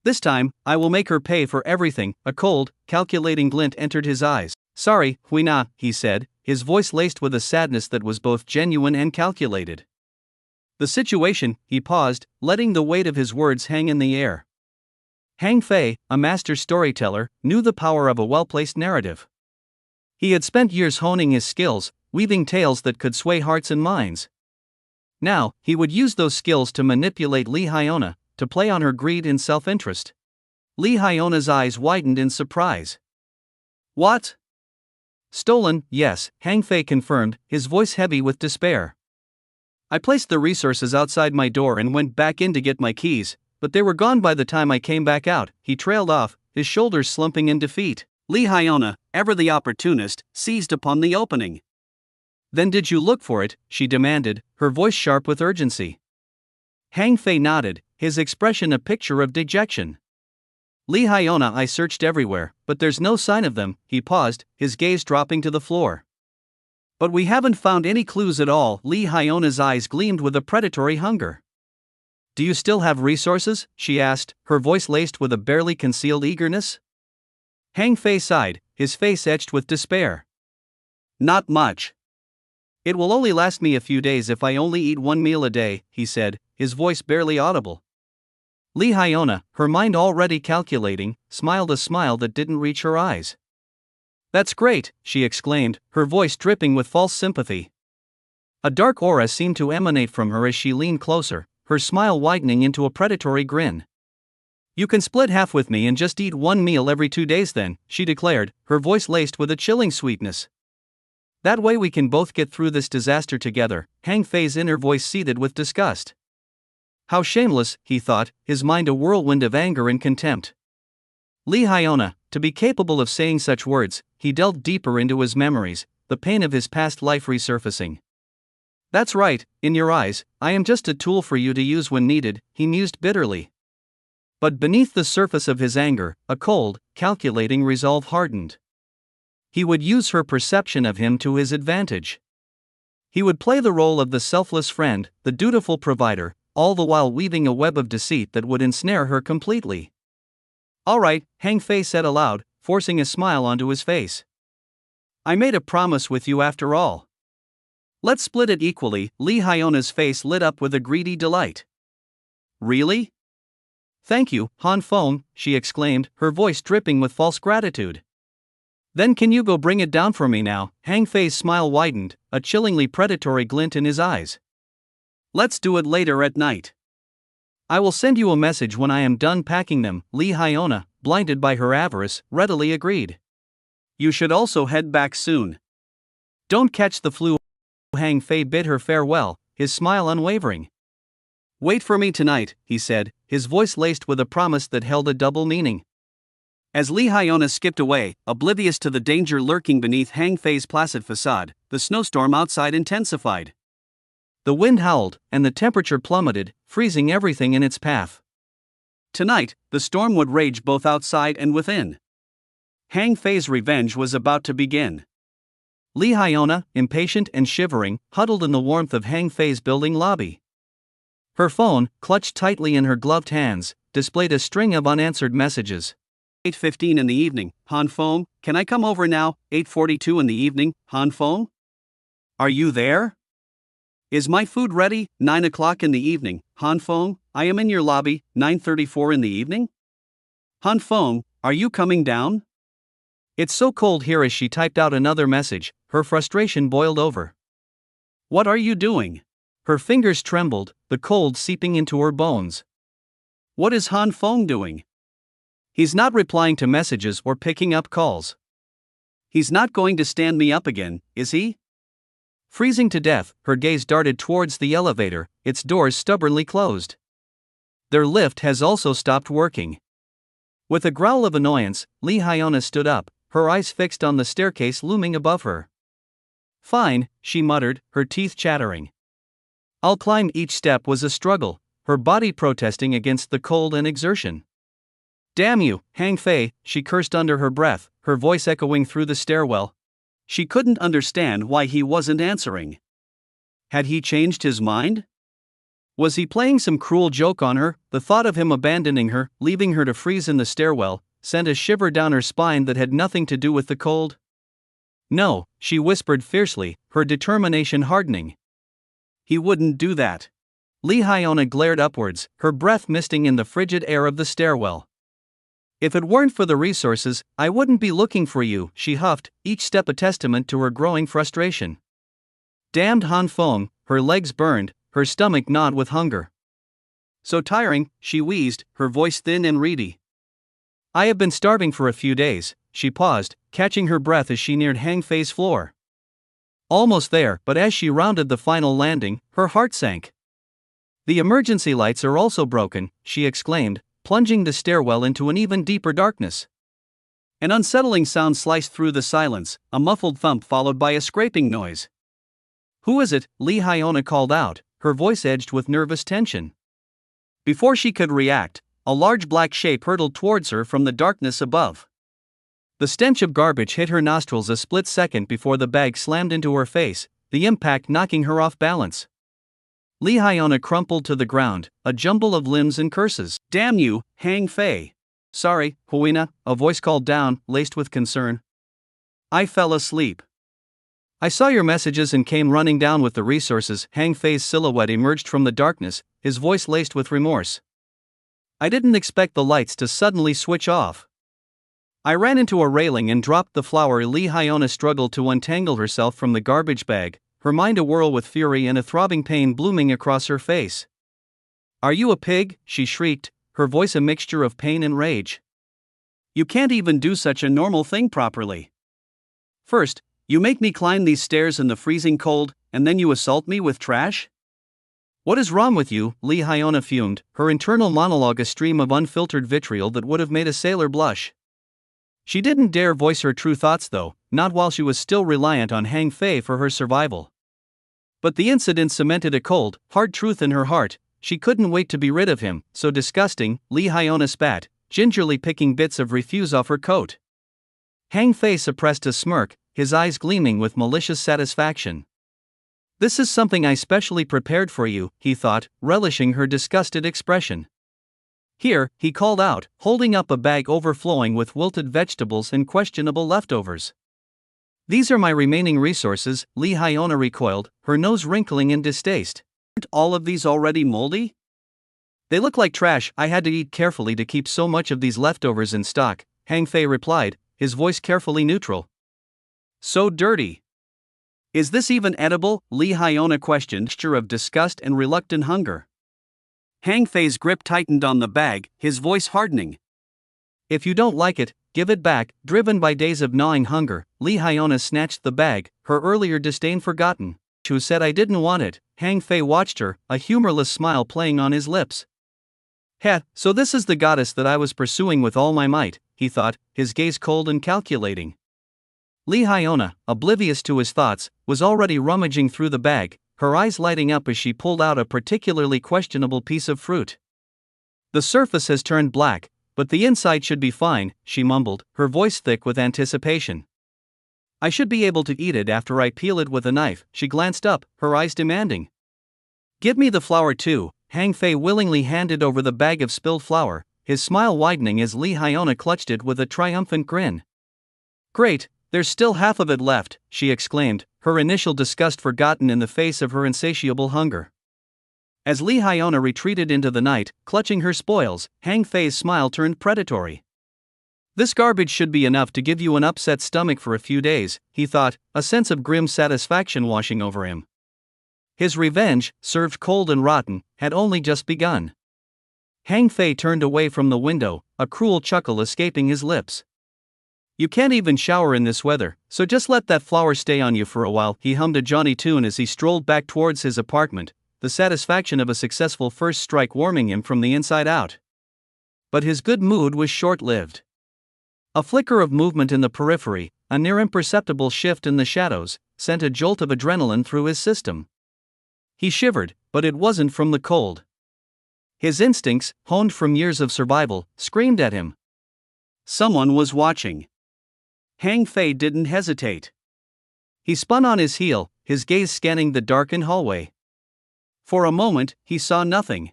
This time, I will make her pay for everything. A cold, calculating glint entered his eyes. Sorry, Huina, he said, his voice laced with a sadness that was both genuine and calculated. The situation, he paused, letting the weight of his words hang in the air. Hang Fei, a master storyteller, knew the power of a well-placed narrative. He had spent years honing his skills, weaving tales that could sway hearts and minds. Now, he would use those skills to manipulate Li Hyona, to play on her greed and self-interest. Li Hyona's eyes widened in surprise. What? Stolen, yes, Hang Fei confirmed, his voice heavy with despair. I placed the resources outside my door and went back in to get my keys, but they were gone by the time I came back out. He trailed off, his shoulders slumping in defeat. Li Hyona, ever the opportunist, seized upon the opening. Then did you look for it? She demanded, her voice sharp with urgency. Hang Fei nodded, his expression a picture of dejection. Li Hyona, I searched everywhere, but there's no sign of them. He paused, his gaze dropping to the floor. But we haven't found any clues at all. Li Hyona's eyes gleamed with a predatory hunger. Do you still have resources? She asked, her voice laced with a barely concealed eagerness. Hang Fei sighed, his face etched with despair. Not much. It will only last me a few days if I only eat one meal a day, he said, his voice barely audible. Li Hyona, her mind already calculating, smiled a smile that didn't reach her eyes. That's great, she exclaimed, her voice dripping with false sympathy. A dark aura seemed to emanate from her as she leaned closer, her smile widening into a predatory grin. You can split half with me and just eat one meal every 2 days then, she declared, her voice laced with a chilling sweetness. That way we can both get through this disaster together. Hang Fei's inner voice seethed with disgust. How shameless, he thought, his mind a whirlwind of anger and contempt. Li Hyona, to be capable of saying such words, he delved deeper into his memories, the pain of his past life resurfacing. That's right, in your eyes, I am just a tool for you to use when needed, he mused bitterly. But beneath the surface of his anger, a cold, calculating resolve hardened. He would use her perception of him to his advantage. He would play the role of the selfless friend, the dutiful provider, all the while weaving a web of deceit that would ensnare her completely. All right, Hang Fei said aloud, forcing a smile onto his face. I made a promise with you after all. Let's split it equally. Li Hyona's face lit up with a greedy delight. Really? Thank you, Han Feng, she exclaimed, her voice dripping with false gratitude. Then can you go bring it down for me now? Hang Fei's smile widened, a chillingly predatory glint in his eyes. Let's do it later at night. I will send you a message when I am done packing them. Li Hyona, blinded by her avarice, readily agreed. You should also head back soon. Don't catch the flu. Hang Fei bid her farewell, his smile unwavering. Wait for me tonight, he said, his voice laced with a promise that held a double meaning. As Li Hyona skipped away, oblivious to the danger lurking beneath Hang Fei's placid facade, the snowstorm outside intensified. The wind howled, and the temperature plummeted, freezing everything in its path. Tonight, the storm would rage both outside and within. Hang Fei's revenge was about to begin. Li Hyona, impatient and shivering, huddled in the warmth of Hang Fei's building lobby. Her phone, clutched tightly in her gloved hands, displayed a string of unanswered messages. 8:15 in the evening, Han Feng, can I come over now? 8:42 in the evening, Han Feng? Are you there? Is my food ready? 9 o'clock in the evening, Han Feng, I am in your lobby. 9:34 in the evening? Han Feng, are you coming down? It's so cold here. As she typed out another message, her frustration boiled over. What are you doing? Her fingers trembled, the cold seeping into her bones. What is Han Feng doing? He's not replying to messages or picking up calls. He's not going to stand me up again, is he? Freezing to death, her gaze darted towards the elevator, its doors stubbornly closed. Their lift has also stopped working. With a growl of annoyance, Lee Hyona stood up, her eyes fixed on the staircase looming above her. Fine, she muttered, her teeth chattering. I'll climb. Each step was a struggle, her body protesting against the cold and exertion. Damn you, Hang Fei, she cursed under her breath, her voice echoing through the stairwell. She couldn't understand why he wasn't answering. Had he changed his mind? Was he playing some cruel joke on her? The thought of him abandoning her, leaving her to freeze in the stairwell, sent a shiver down her spine that had nothing to do with the cold. No, she whispered fiercely, her determination hardening. He wouldn't do that. Lee Hyona glared upwards, her breath misting in the frigid air of the stairwell. If it weren't for the resources, I wouldn't be looking for you, she huffed, each step a testament to her growing frustration. Damned Han Feng, her legs burned, her stomach gnawed with hunger. So tiring, she wheezed, her voice thin and reedy. I have been starving for a few days. She paused, catching her breath as she neared Hang Fei's floor. Almost there, but as she rounded the final landing, her heart sank. The emergency lights are also broken, she exclaimed, plunging the stairwell into an even deeper darkness. An unsettling sound sliced through the silence, a muffled thump followed by a scraping noise. Who is it? Lee Hyona called out, her voice edged with nervous tension. Before she could react, a large black shape hurtled towards her from the darkness above. The stench of garbage hit her nostrils a split second before the bag slammed into her face, the impact knocking her off balance. Lee Hyona crumpled to the ground, a jumble of limbs and curses. Damn you, Hang Fei. Sorry, Huina, a voice called down, laced with concern. I fell asleep. I saw your messages and came running down with the resources. Hang Fei's silhouette emerged from the darkness, his voice laced with remorse. I didn't expect the lights to suddenly switch off. I ran into a railing and dropped the flower. Lee Hyona struggled to untangle herself from the garbage bag, her mind awhirl with fury and a throbbing pain blooming across her face. Are you a pig? She shrieked, her voice a mixture of pain and rage. You can't even do such a normal thing properly. First, you make me climb these stairs in the freezing cold, and then you assault me with trash? What is wrong with you? Lee Hyona fumed, her internal monologue a stream of unfiltered vitriol that would have made a sailor blush. She didn't dare voice her true thoughts though, not while she was still reliant on Hang Fei for her survival. But the incident cemented a cold, hard truth in her heart. She couldn't wait to be rid of him, so disgusting. Lee Hyona spat, gingerly picking bits of refuse off her coat. Hang Fei suppressed a smirk, his eyes gleaming with malicious satisfaction. This is something I specially prepared for you, he thought, relishing her disgusted expression. Here, he called out, holding up a bag overflowing with wilted vegetables and questionable leftovers. These are my remaining resources. Lee Hyona recoiled, her nose wrinkling in distaste. Aren't all of these already moldy? They look like trash. I had to eat carefully to keep so much of these leftovers in stock, Hang Fei replied, his voice carefully neutral. So dirty. Is this even edible? Lee Hyona questioned, mixture of disgust and reluctant hunger. Hang Fei's grip tightened on the bag, his voice hardening. If you don't like it, give it back. Driven by days of gnawing hunger, Lee Hyona snatched the bag, her earlier disdain forgotten. Who said I didn't want it? Hang Fei watched her, a humorless smile playing on his lips. Heh, so this is the goddess that I was pursuing with all my might, he thought, his gaze cold and calculating. Lee Hyona, oblivious to his thoughts, was already rummaging through the bag, her eyes lighting up as she pulled out a particularly questionable piece of fruit. The surface has turned black, but the inside should be fine, she mumbled, her voice thick with anticipation. I should be able to eat it after I peel it with a knife. She glanced up, her eyes demanding. Give me the flour too. Hang Fei willingly handed over the bag of spilled flour, his smile widening as Lee Hyona clutched it with a triumphant grin. Great, there's still half of it left, she exclaimed, her initial disgust forgotten in the face of her insatiable hunger. As Lee Hyona retreated into the night, clutching her spoils, Hang Fei's smile turned predatory. This garbage should be enough to give you an upset stomach for a few days, he thought, a sense of grim satisfaction washing over him. His revenge, served cold and rotten, had only just begun. Hang Fei turned away from the window, a cruel chuckle escaping his lips. You can't even shower in this weather, so just let that flour stay on you for a while. He hummed a jaunty tune as he strolled back towards his apartment, the satisfaction of a successful first strike warming him from the inside out. But his good mood was short-lived. A flicker of movement in the periphery, a near imperceptible shift in the shadows, sent a jolt of adrenaline through his system. He shivered, but it wasn't from the cold. His instincts, honed from years of survival, screamed at him. Someone was watching. Hang Fei didn't hesitate. He spun on his heel, his gaze scanning the darkened hallway. For a moment, he saw nothing.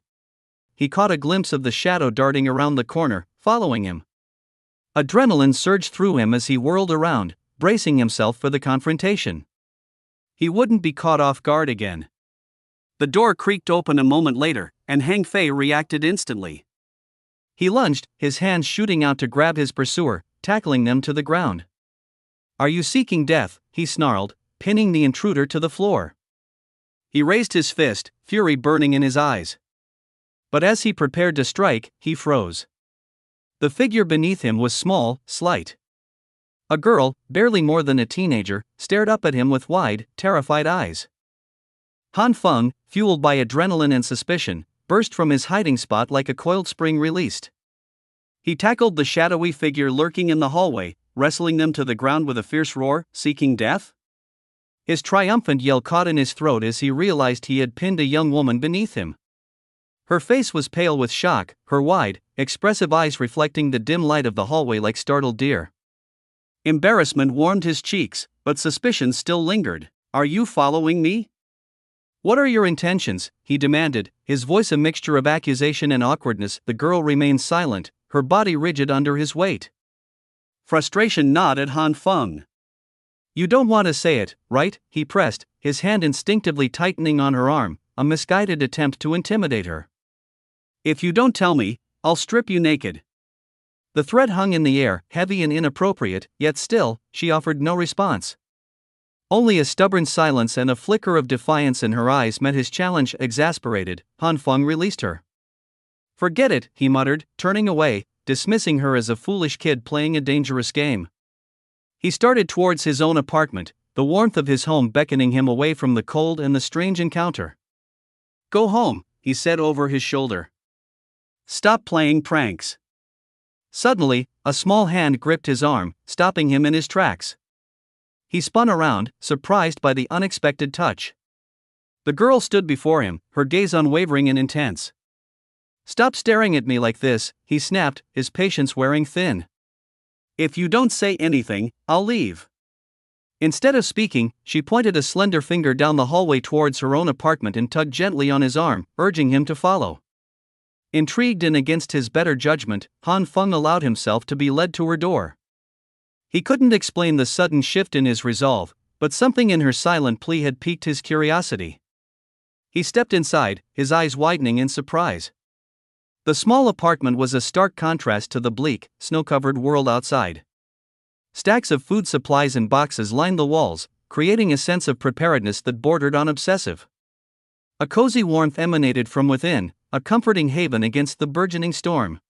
He caught a glimpse of the shadow darting around the corner, following him. Adrenaline surged through him as he whirled around, bracing himself for the confrontation. He wouldn't be caught off guard again. The door creaked open a moment later, and Hang Fei reacted instantly. He lunged, his hands shooting out to grab his pursuer, tackling them to the ground. "Are you seeking death?" he snarled, pinning the intruder to the floor. He raised his fist, fury burning in his eyes. But as he prepared to strike, he froze. The figure beneath him was small, slight. A girl, barely more than a teenager, stared up at him with wide, terrified eyes. Han Feng, fueled by adrenaline and suspicion, burst from his hiding spot like a coiled spring released. He tackled the shadowy figure lurking in the hallway, wrestling them to the ground with a fierce roar, seeking death. His triumphant yell caught in his throat as he realized he had pinned a young woman beneath him. Her face was pale with shock, her wide, expressive eyes reflecting the dim light of the hallway like startled deer. Embarrassment warmed his cheeks, but suspicion still lingered. "Are you following me? What are your intentions?" he demanded, his voice a mixture of accusation and awkwardness. The girl remained silent, her body rigid under his weight. Frustration gnawed at Han Feng. "You don't want to say it, right?" he pressed, his hand instinctively tightening on her arm, a misguided attempt to intimidate her. "If you don't tell me, I'll strip you naked." The threat hung in the air, heavy and inappropriate, yet still, she offered no response. Only a stubborn silence and a flicker of defiance in her eyes met his challenge. Exasperated, Han Feng released her. "Forget it," he muttered, turning away, dismissing her as a foolish kid playing a dangerous game. He started towards his own apartment, the warmth of his home beckoning him away from the cold and the strange encounter. "Go home," he said over his shoulder. "Stop playing pranks." Suddenly, a small hand gripped his arm, stopping him in his tracks. He spun around, surprised by the unexpected touch. The girl stood before him, her gaze unwavering and intense. "Stop staring at me like this," he snapped, his patience wearing thin. "If you don't say anything, I'll leave." Instead of speaking, she pointed a slender finger down the hallway towards her own apartment and tugged gently on his arm, urging him to follow. Intrigued and against his better judgment, Han Feng allowed himself to be led to her door. He couldn't explain the sudden shift in his resolve, but something in her silent plea had piqued his curiosity. He stepped inside, his eyes widening in surprise. The small apartment was a stark contrast to the bleak, snow-covered world outside. Stacks of food supplies and boxes lined the walls, creating a sense of preparedness that bordered on obsessive. A cozy warmth emanated from within, a comforting haven against the burgeoning storm.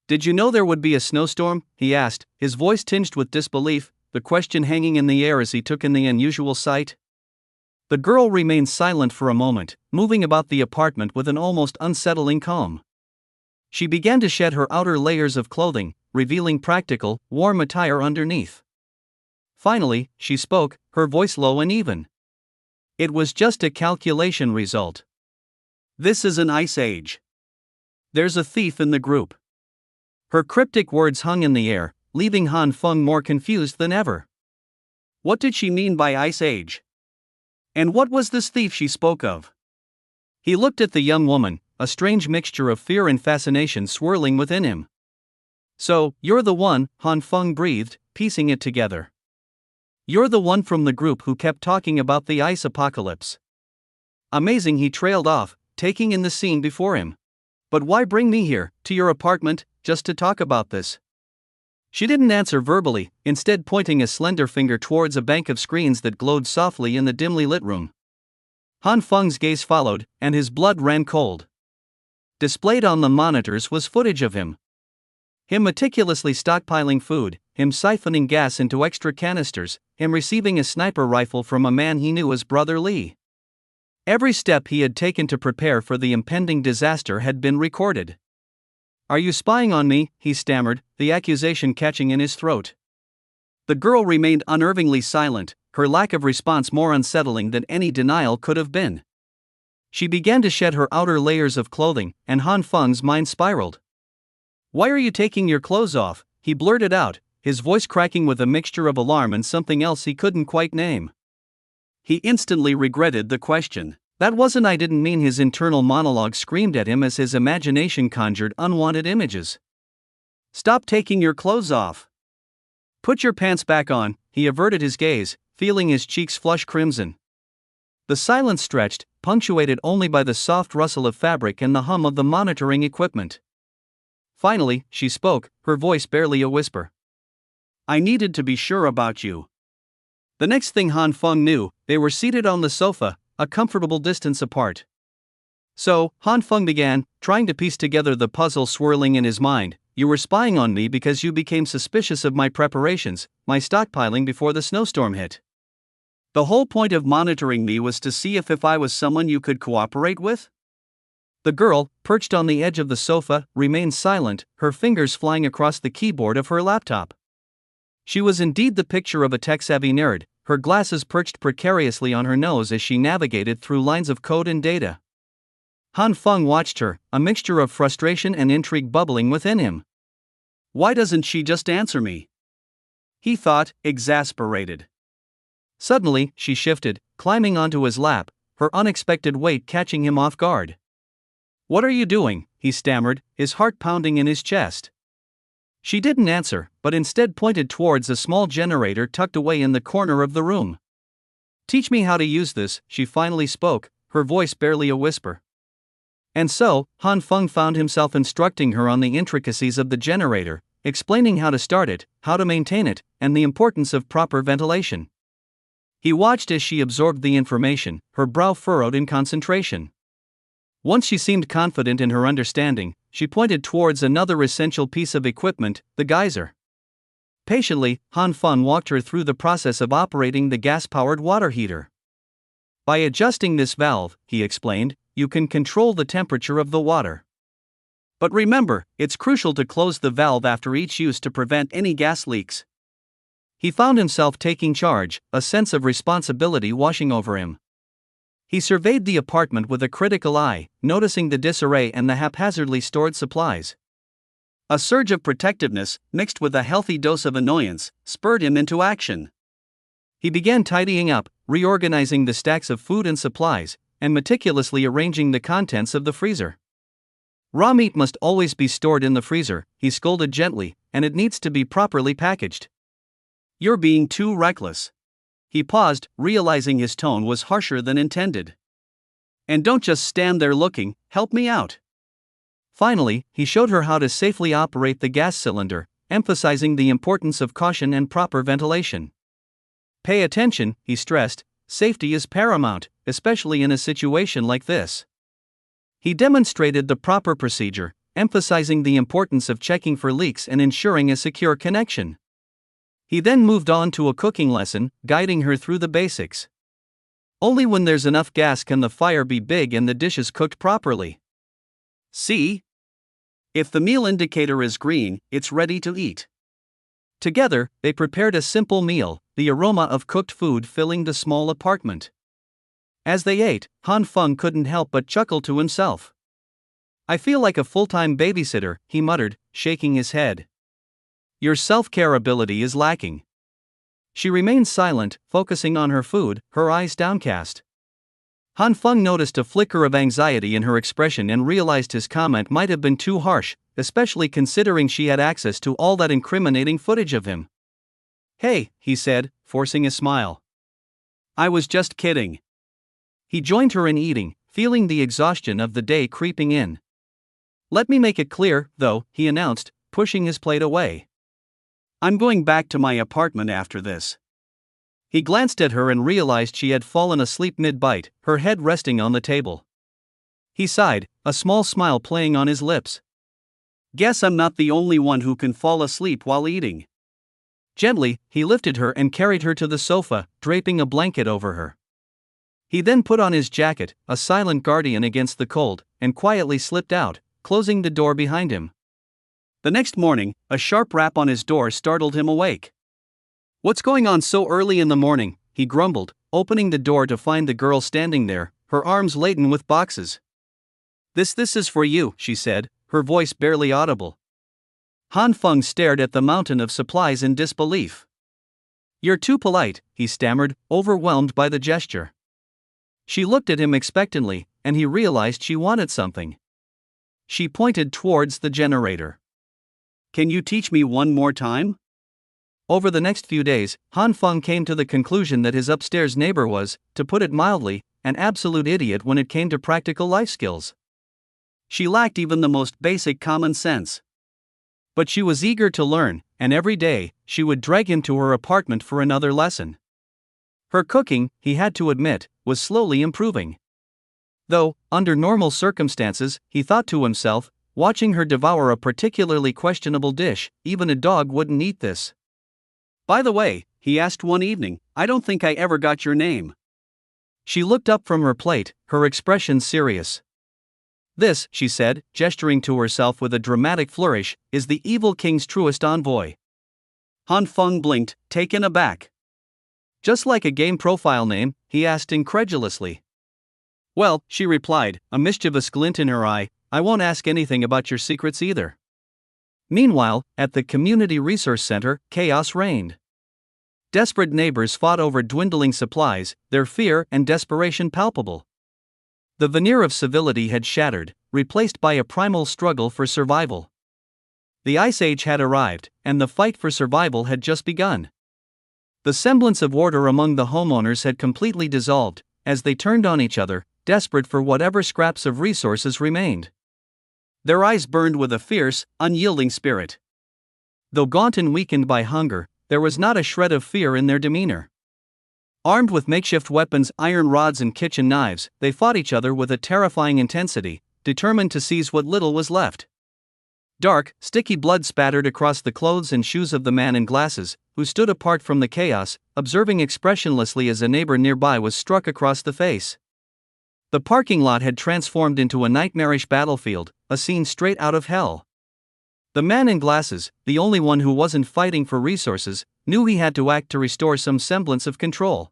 "Did you know there would be a snowstorm?" he asked, his voice tinged with disbelief, the question hanging in the air as he took in the unusual sight. The girl remained silent for a moment, moving about the apartment with an almost unsettling calm. She began to shed her outer layers of clothing, revealing practical, warm attire underneath. Finally, she spoke, her voice low and even. "It was just a calculation result. This is an ice age. There's a thief in the group." Her cryptic words hung in the air, leaving Han Feng more confused than ever. What did she mean by ice age? And what was this thief she spoke of? He looked at the young woman, a strange mixture of fear and fascination swirling within him. "So, you're the one," Han Feng breathed, piecing it together. "You're the one from the group who kept talking about the ice apocalypse." Amazing, he trailed off, taking in the scene before him. "But why bring me here, to your apartment, just to talk about this?" She didn't answer verbally, instead pointing a slender finger towards a bank of screens that glowed softly in the dimly lit room. Han Feng's gaze followed, and his blood ran cold. Displayed on the monitors was footage of him. Him meticulously stockpiling food, him siphoning gas into extra canisters, him receiving a sniper rifle from a man he knew as Brother Lee. Every step he had taken to prepare for the impending disaster had been recorded. "Are you spying on me?" he stammered, the accusation catching in his throat. The girl remained unnervingly silent, her lack of response more unsettling than any denial could have been. She began to shed her outer layers of clothing, and Han Feng's mind spiraled. "Why are you taking your clothes off?" he blurted out, his voice cracking with a mixture of alarm and something else he couldn't quite name. He instantly regretted the question. "That wasn't I didn't mean." His internal monologue screamed at him as his imagination conjured unwanted images. "Stop taking your clothes off. Put your pants back on." He averted his gaze, feeling his cheeks flush crimson. The silence stretched, punctuated only by the soft rustle of fabric and the hum of the monitoring equipment. Finally, she spoke, her voice barely a whisper. "I needed to be sure about you." The next thing Han Feng knew, they were seated on the sofa, a comfortable distance apart. "So," Han Feng began, trying to piece together the puzzle swirling in his mind, "you were spying on me because you became suspicious of my preparations, my stockpiling before the snowstorm hit. The whole point of monitoring me was to see if I was someone you could cooperate with?" The girl, perched on the edge of the sofa, remained silent, her fingers flying across the keyboard of her laptop. She was indeed the picture of a tech-savvy nerd, her glasses perched precariously on her nose as she navigated through lines of code and data. Han Feng watched her, a mixture of frustration and intrigue bubbling within him. "Why doesn't she just answer me?" he thought, exasperated. Suddenly, she shifted, climbing onto his lap, her unexpected weight catching him off guard. "What are you doing?" he stammered, his heart pounding in his chest. She didn't answer, but instead pointed towards a small generator tucked away in the corner of the room. "Teach me how to use this," she finally spoke, her voice barely a whisper. And so, Han Feng found himself instructing her on the intricacies of the generator, explaining how to start it, how to maintain it, and the importance of proper ventilation. He watched as she absorbed the information, her brow furrowed in concentration. Once she seemed confident in her understanding, she pointed towards another essential piece of equipment, the geyser. Patiently, Han Feng walked her through the process of operating the gas-powered water heater. "By adjusting this valve," he explained, "you can control the temperature of the water. But remember, it's crucial to close the valve after each use to prevent any gas leaks." He found himself taking charge, a sense of responsibility washing over him. He surveyed the apartment with a critical eye, noticing the disarray and the haphazardly stored supplies. A surge of protectiveness, mixed with a healthy dose of annoyance, spurred him into action. He began tidying up, reorganizing the stacks of food and supplies, and meticulously arranging the contents of the freezer. "Raw meat must always be stored in the freezer," he scolded gently, "and it needs to be properly packaged. You're being too reckless." He paused, realizing his tone was harsher than intended. "And don't just stand there looking, help me out." Finally, he showed her how to safely operate the gas cylinder, emphasizing the importance of caution and proper ventilation. "Pay attention," he stressed, "safety is paramount, especially in a situation like this." He demonstrated the proper procedure, emphasizing the importance of checking for leaks and ensuring a secure connection. He then moved on to a cooking lesson, guiding her through the basics. Only when there's enough gas can the fire be big and the dishes cooked properly. "See? If the meal indicator is green, it's ready to eat." Together, they prepared a simple meal, the aroma of cooked food filling the small apartment. As they ate, Han Feng couldn't help but chuckle to himself. "I feel like a full-time babysitter," he muttered, shaking his head. "Your self-care ability is lacking." She remained silent, focusing on her food, her eyes downcast. Han Feng noticed a flicker of anxiety in her expression and realized his comment might have been too harsh, especially considering she had access to all that incriminating footage of him. "Hey," he said, forcing a smile. "I was just kidding." He joined her in eating, feeling the exhaustion of the day creeping in. "Let me make it clear, though," he announced, pushing his plate away. "I'm going back to my apartment after this." He glanced at her and realized she had fallen asleep mid-bite, her head resting on the table. He sighed, a small smile playing on his lips. "Guess I'm not the only one who can fall asleep while eating." Gently, he lifted her and carried her to the sofa, draping a blanket over her. He then put on his jacket, a silent guardian against the cold, and quietly slipped out, closing the door behind him. The next morning, a sharp rap on his door startled him awake. "What's going on so early in the morning?" he grumbled, opening the door to find the girl standing there, her arms laden with boxes. This is for you," she said, her voice barely audible. Han Feng stared at the mountain of supplies in disbelief. "You're too polite," he stammered, overwhelmed by the gesture. She looked at him expectantly, and he realized she wanted something. She pointed towards the generator. "Can you teach me one more time?" Over the next few days, Han Feng came to the conclusion that his upstairs neighbor was, to put it mildly, an absolute idiot when it came to practical life skills. She lacked even the most basic common sense. But she was eager to learn, and every day, she would drag him to her apartment for another lesson. Her cooking, he had to admit, was slowly improving. Though, under normal circumstances, he thought to himself, watching her devour a particularly questionable dish, even a dog wouldn't eat this. "By the way," he asked one evening, "I don't think I ever got your name." She looked up from her plate, her expression serious. "This," she said, gesturing to herself with a dramatic flourish, "is the evil king's truest envoy." Han Feng blinked, taken aback. "Just like a game profile name?" he asked incredulously. "Well," she replied, a mischievous glint in her eye, "I won't ask anything about your secrets either." Meanwhile, at the Community Resource Center, chaos reigned. Desperate neighbors fought over dwindling supplies, their fear and desperation palpable. The veneer of civility had shattered, replaced by a primal struggle for survival. The Ice Age had arrived, and the fight for survival had just begun. The semblance of order among the homeowners had completely dissolved, as they turned on each other, desperate for whatever scraps of resources remained. Their eyes burned with a fierce, unyielding spirit. Though gaunt and weakened by hunger, there was not a shred of fear in their demeanor. Armed with makeshift weapons, iron rods and kitchen knives, they fought each other with a terrifying intensity, determined to seize what little was left. Dark, sticky blood spattered across the clothes and shoes of the man in glasses, who stood apart from the chaos, observing expressionlessly as a neighbor nearby was struck across the face. The parking lot had transformed into a nightmarish battlefield, a scene straight out of hell. The man in glasses, the only one who wasn't fighting for resources, knew he had to act to restore some semblance of control.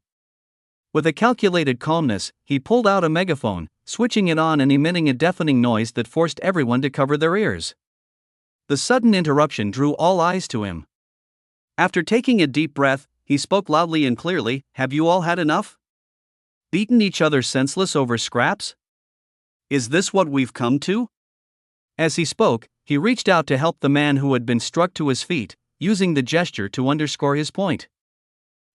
With a calculated calmness, he pulled out a megaphone, switching it on and emitting a deafening noise that forced everyone to cover their ears. The sudden interruption drew all eyes to him. After taking a deep breath, he spoke loudly and clearly, "Have you all had enough? Beaten each other senseless over scraps? Is this what we've come to?" As he spoke, he reached out to help the man who had been struck to his feet, using the gesture to underscore his point.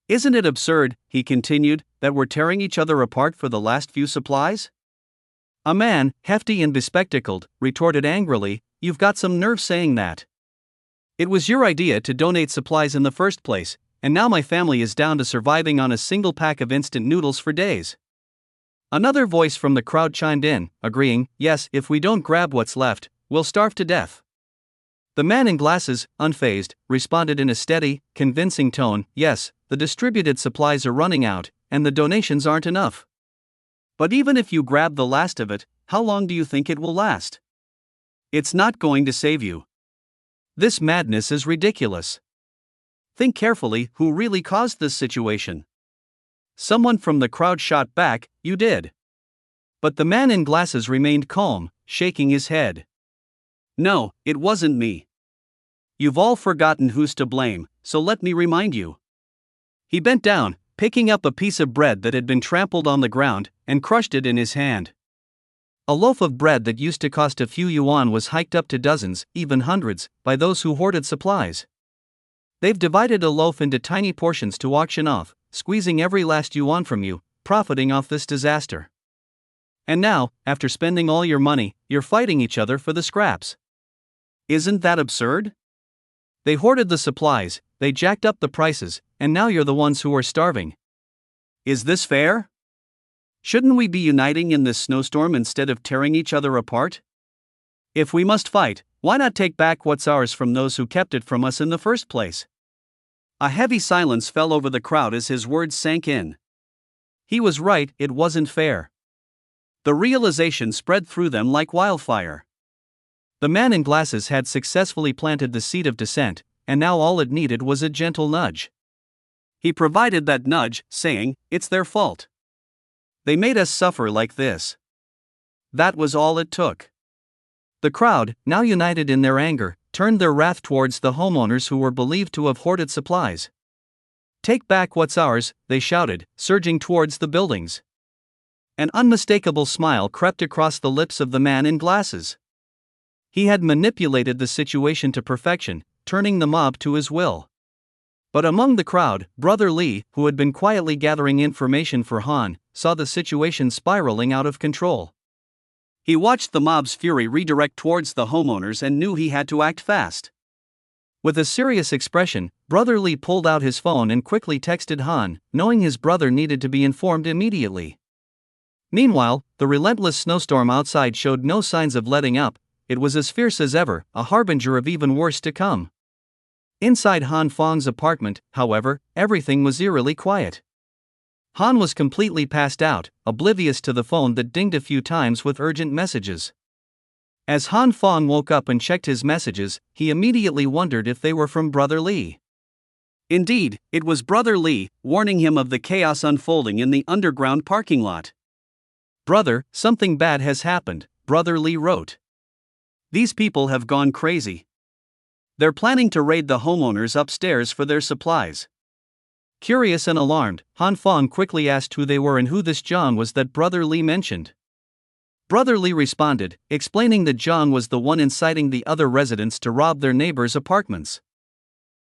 "Isn't it absurd," he continued, "that we're tearing each other apart for the last few supplies?" A man, hefty and bespectacled, retorted angrily, "You've got some nerve saying that. It was your idea to donate supplies in the first place, and now my family is down to surviving on a single pack of instant noodles for days." Another voice from the crowd chimed in, agreeing, "Yes, if we don't grab what's left, we'll starve to death." The man in glasses, unfazed, responded in a steady, convincing tone, "Yes, the distributed supplies are running out, and the donations aren't enough. But even if you grab the last of it, how long do you think it will last? It's not going to save you. This madness is ridiculous. Think carefully who really caused this situation." Someone from the crowd shot back, "You did." But the man in glasses remained calm, shaking his head. "No, it wasn't me. You've all forgotten who's to blame, so let me remind you." He bent down, picking up a piece of bread that had been trampled on the ground, and crushed it in his hand. A loaf of bread that used to cost a few yuan was hiked up to dozens, even hundreds, by those who hoarded supplies. They've divided a loaf into tiny portions to auction off, squeezing every last yuan from you, profiting off this disaster. And now, after spending all your money, you're fighting each other for the scraps. Isn't that absurd? They hoarded the supplies, they jacked up the prices, and now you're the ones who are starving. Is this fair? Shouldn't we be uniting in this snowstorm instead of tearing each other apart? If we must fight, why not take back what's ours from those who kept it from us in the first place? A heavy silence fell over the crowd as his words sank in. He was right, it wasn't fair. The realization spread through them like wildfire. The man in glasses had successfully planted the seed of dissent, and now all it needed was a gentle nudge. He provided that nudge, saying, "It's their fault. They made us suffer like this." That was all it took. The crowd, now united in their anger, turned their wrath towards the homeowners who were believed to have hoarded supplies. "Take back what's ours," they shouted, surging towards the buildings. An unmistakable smile crept across the lips of the man in glasses. He had manipulated the situation to perfection, turning the mob to his will. But among the crowd, Brother Lee, who had been quietly gathering information for Han, saw the situation spiraling out of control. He watched the mob's fury redirect towards the homeowners and knew he had to act fast. With a serious expression, Brother Lee pulled out his phone and quickly texted Han, knowing his brother needed to be informed immediately. Meanwhile, the relentless snowstorm outside showed no signs of letting up. It was as fierce as ever, a harbinger of even worse to come. Inside Han Fong's apartment, however, everything was eerily quiet. Han was completely passed out, oblivious to the phone that dinged a few times with urgent messages. As Han Fong woke up and checked his messages, he immediately wondered if they were from Brother Lee. Indeed, it was Brother Lee, warning him of the chaos unfolding in the underground parking lot. "Brother, something bad has happened," Brother Lee wrote. "These people have gone crazy. They're planning to raid the homeowners upstairs for their supplies." Curious and alarmed, Han Fong quickly asked who they were and who this John was that Brother Lee mentioned. Brother Lee responded, explaining that John was the one inciting the other residents to rob their neighbors' apartments.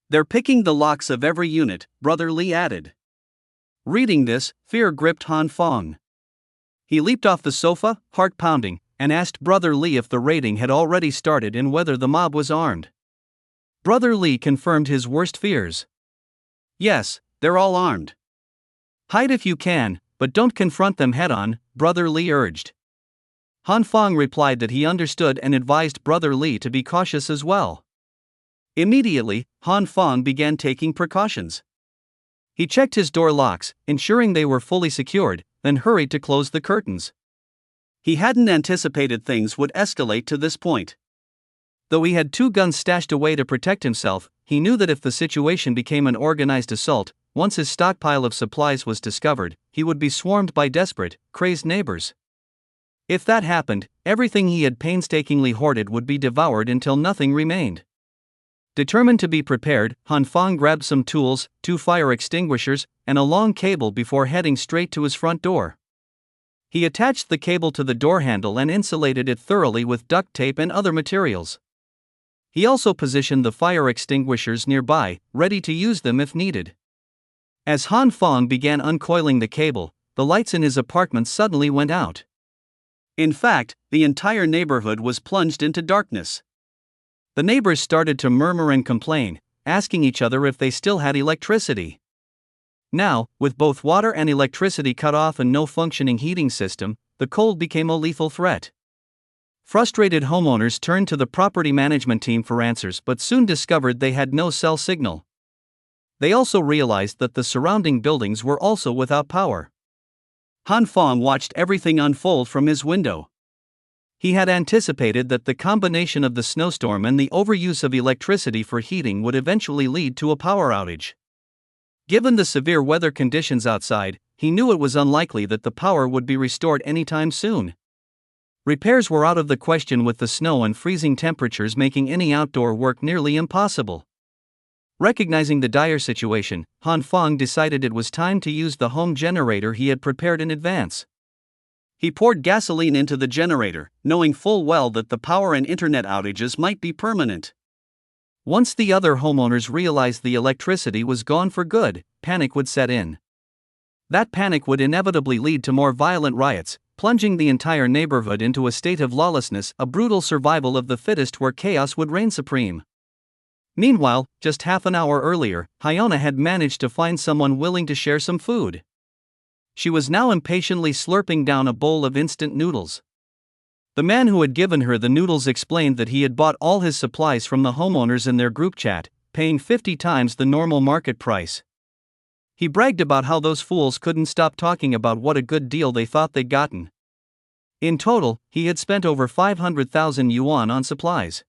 "They're picking the locks of every unit," Brother Lee added. Reading this, fear gripped Han Fong. He leaped off the sofa, heart pounding, and asked Brother Lee if the raiding had already started and whether the mob was armed. Brother Lee confirmed his worst fears. "Yes, they're all armed." "Hide if you can, but don't confront them head-on," Brother Lee urged. Han Fong replied that he understood and advised Brother Lee to be cautious as well. Immediately, Han Fong began taking precautions. He checked his door locks, ensuring they were fully secured, then hurried to close the curtains. He hadn't anticipated things would escalate to this point. Though he had 2 guns stashed away to protect himself, he knew that if the situation became an organized assault, once his stockpile of supplies was discovered, he would be swarmed by desperate, crazed neighbors. If that happened, everything he had painstakingly hoarded would be devoured until nothing remained. Determined to be prepared, Han Fong grabbed some tools, 2 fire extinguishers, and a long cable before heading straight to his front door. He attached the cable to the door handle and insulated it thoroughly with duct tape and other materials. He also positioned the fire extinguishers nearby, ready to use them if needed. As Han Fong began uncoiling the cable, the lights in his apartment suddenly went out. In fact, the entire neighborhood was plunged into darkness. The neighbors started to murmur and complain, asking each other if they still had electricity. Now, with both water and electricity cut off and no functioning heating system, the cold became a lethal threat. Frustrated homeowners turned to the property management team for answers but soon discovered they had no cell signal. They also realized that the surrounding buildings were also without power. Han Fong watched everything unfold from his window. He had anticipated that the combination of the snowstorm and the overuse of electricity for heating would eventually lead to a power outage. Given the severe weather conditions outside, he knew it was unlikely that the power would be restored anytime soon. Repairs were out of the question with the snow and freezing temperatures making any outdoor work nearly impossible. Recognizing the dire situation, Han Fong decided it was time to use the home generator he had prepared in advance. He poured gasoline into the generator, knowing full well that the power and internet outages might be permanent. Once the other homeowners realized the electricity was gone for good, panic would set in. That panic would inevitably lead to more violent riots, plunging the entire neighborhood into a state of lawlessness, a brutal survival of the fittest where chaos would reign supreme. Meanwhile, just half an hour earlier, Hyona had managed to find someone willing to share some food. She was now impatiently slurping down a bowl of instant noodles. The man who had given her the noodles explained that he had bought all his supplies from the homeowners in their group chat, paying 50 times the normal market price. He bragged about how those fools couldn't stop talking about what a good deal they thought they'd gotten. In total, he had spent over 500,000 yuan on supplies.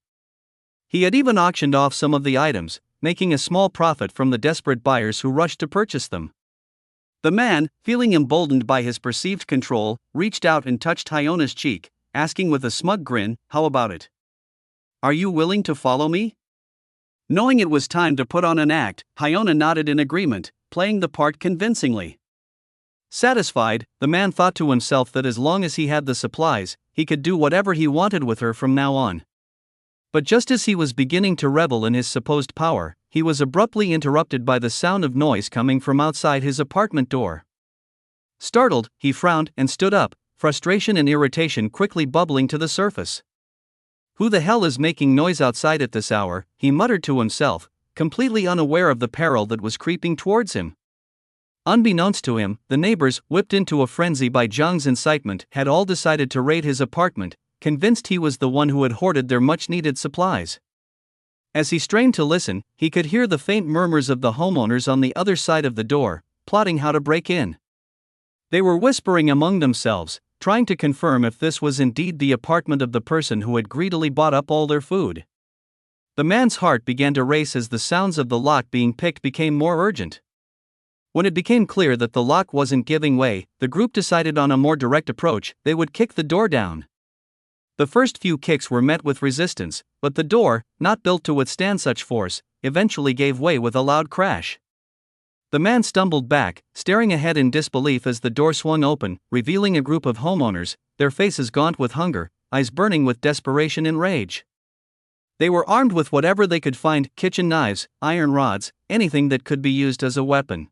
He had even auctioned off some of the items, making a small profit from the desperate buyers who rushed to purchase them. The man, feeling emboldened by his perceived control, reached out and touched Hyona's cheek, asking with a smug grin, "How about it? Are you willing to follow me?" Knowing it was time to put on an act, Hyona nodded in agreement, playing the part convincingly. Satisfied, the man thought to himself that as long as he had the supplies, he could do whatever he wanted with her from now on. But just as he was beginning to revel in his supposed power, he was abruptly interrupted by the sound of noise coming from outside his apartment door. Startled, he frowned and stood up, frustration and irritation quickly bubbling to the surface. "Who the hell is making noise outside at this hour?" he muttered to himself, completely unaware of the peril that was creeping towards him. Unbeknownst to him, the neighbors, whipped into a frenzy by Zhang's incitement, had all decided to raid his apartment, convinced he was the one who had hoarded their much-needed supplies. As he strained to listen, he could hear the faint murmurs of the homeowners on the other side of the door, plotting how to break in. They were whispering among themselves, trying to confirm if this was indeed the apartment of the person who had greedily bought up all their food. The man's heart began to race as the sounds of the lock being picked became more urgent. When it became clear that the lock wasn't giving way, the group decided on a more direct approach. They would kick the door down. The first few kicks were met with resistance, but the door, not built to withstand such force, eventually gave way with a loud crash. The man stumbled back, staring ahead in disbelief as the door swung open, revealing a group of homeowners, their faces gaunt with hunger, eyes burning with desperation and rage. They were armed with whatever they could find: kitchen knives, iron rods, anything that could be used as a weapon.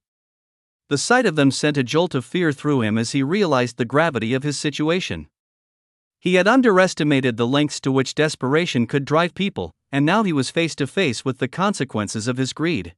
The sight of them sent a jolt of fear through him as he realized the gravity of his situation. He had underestimated the lengths to which desperation could drive people, and now he was face to face with the consequences of his greed.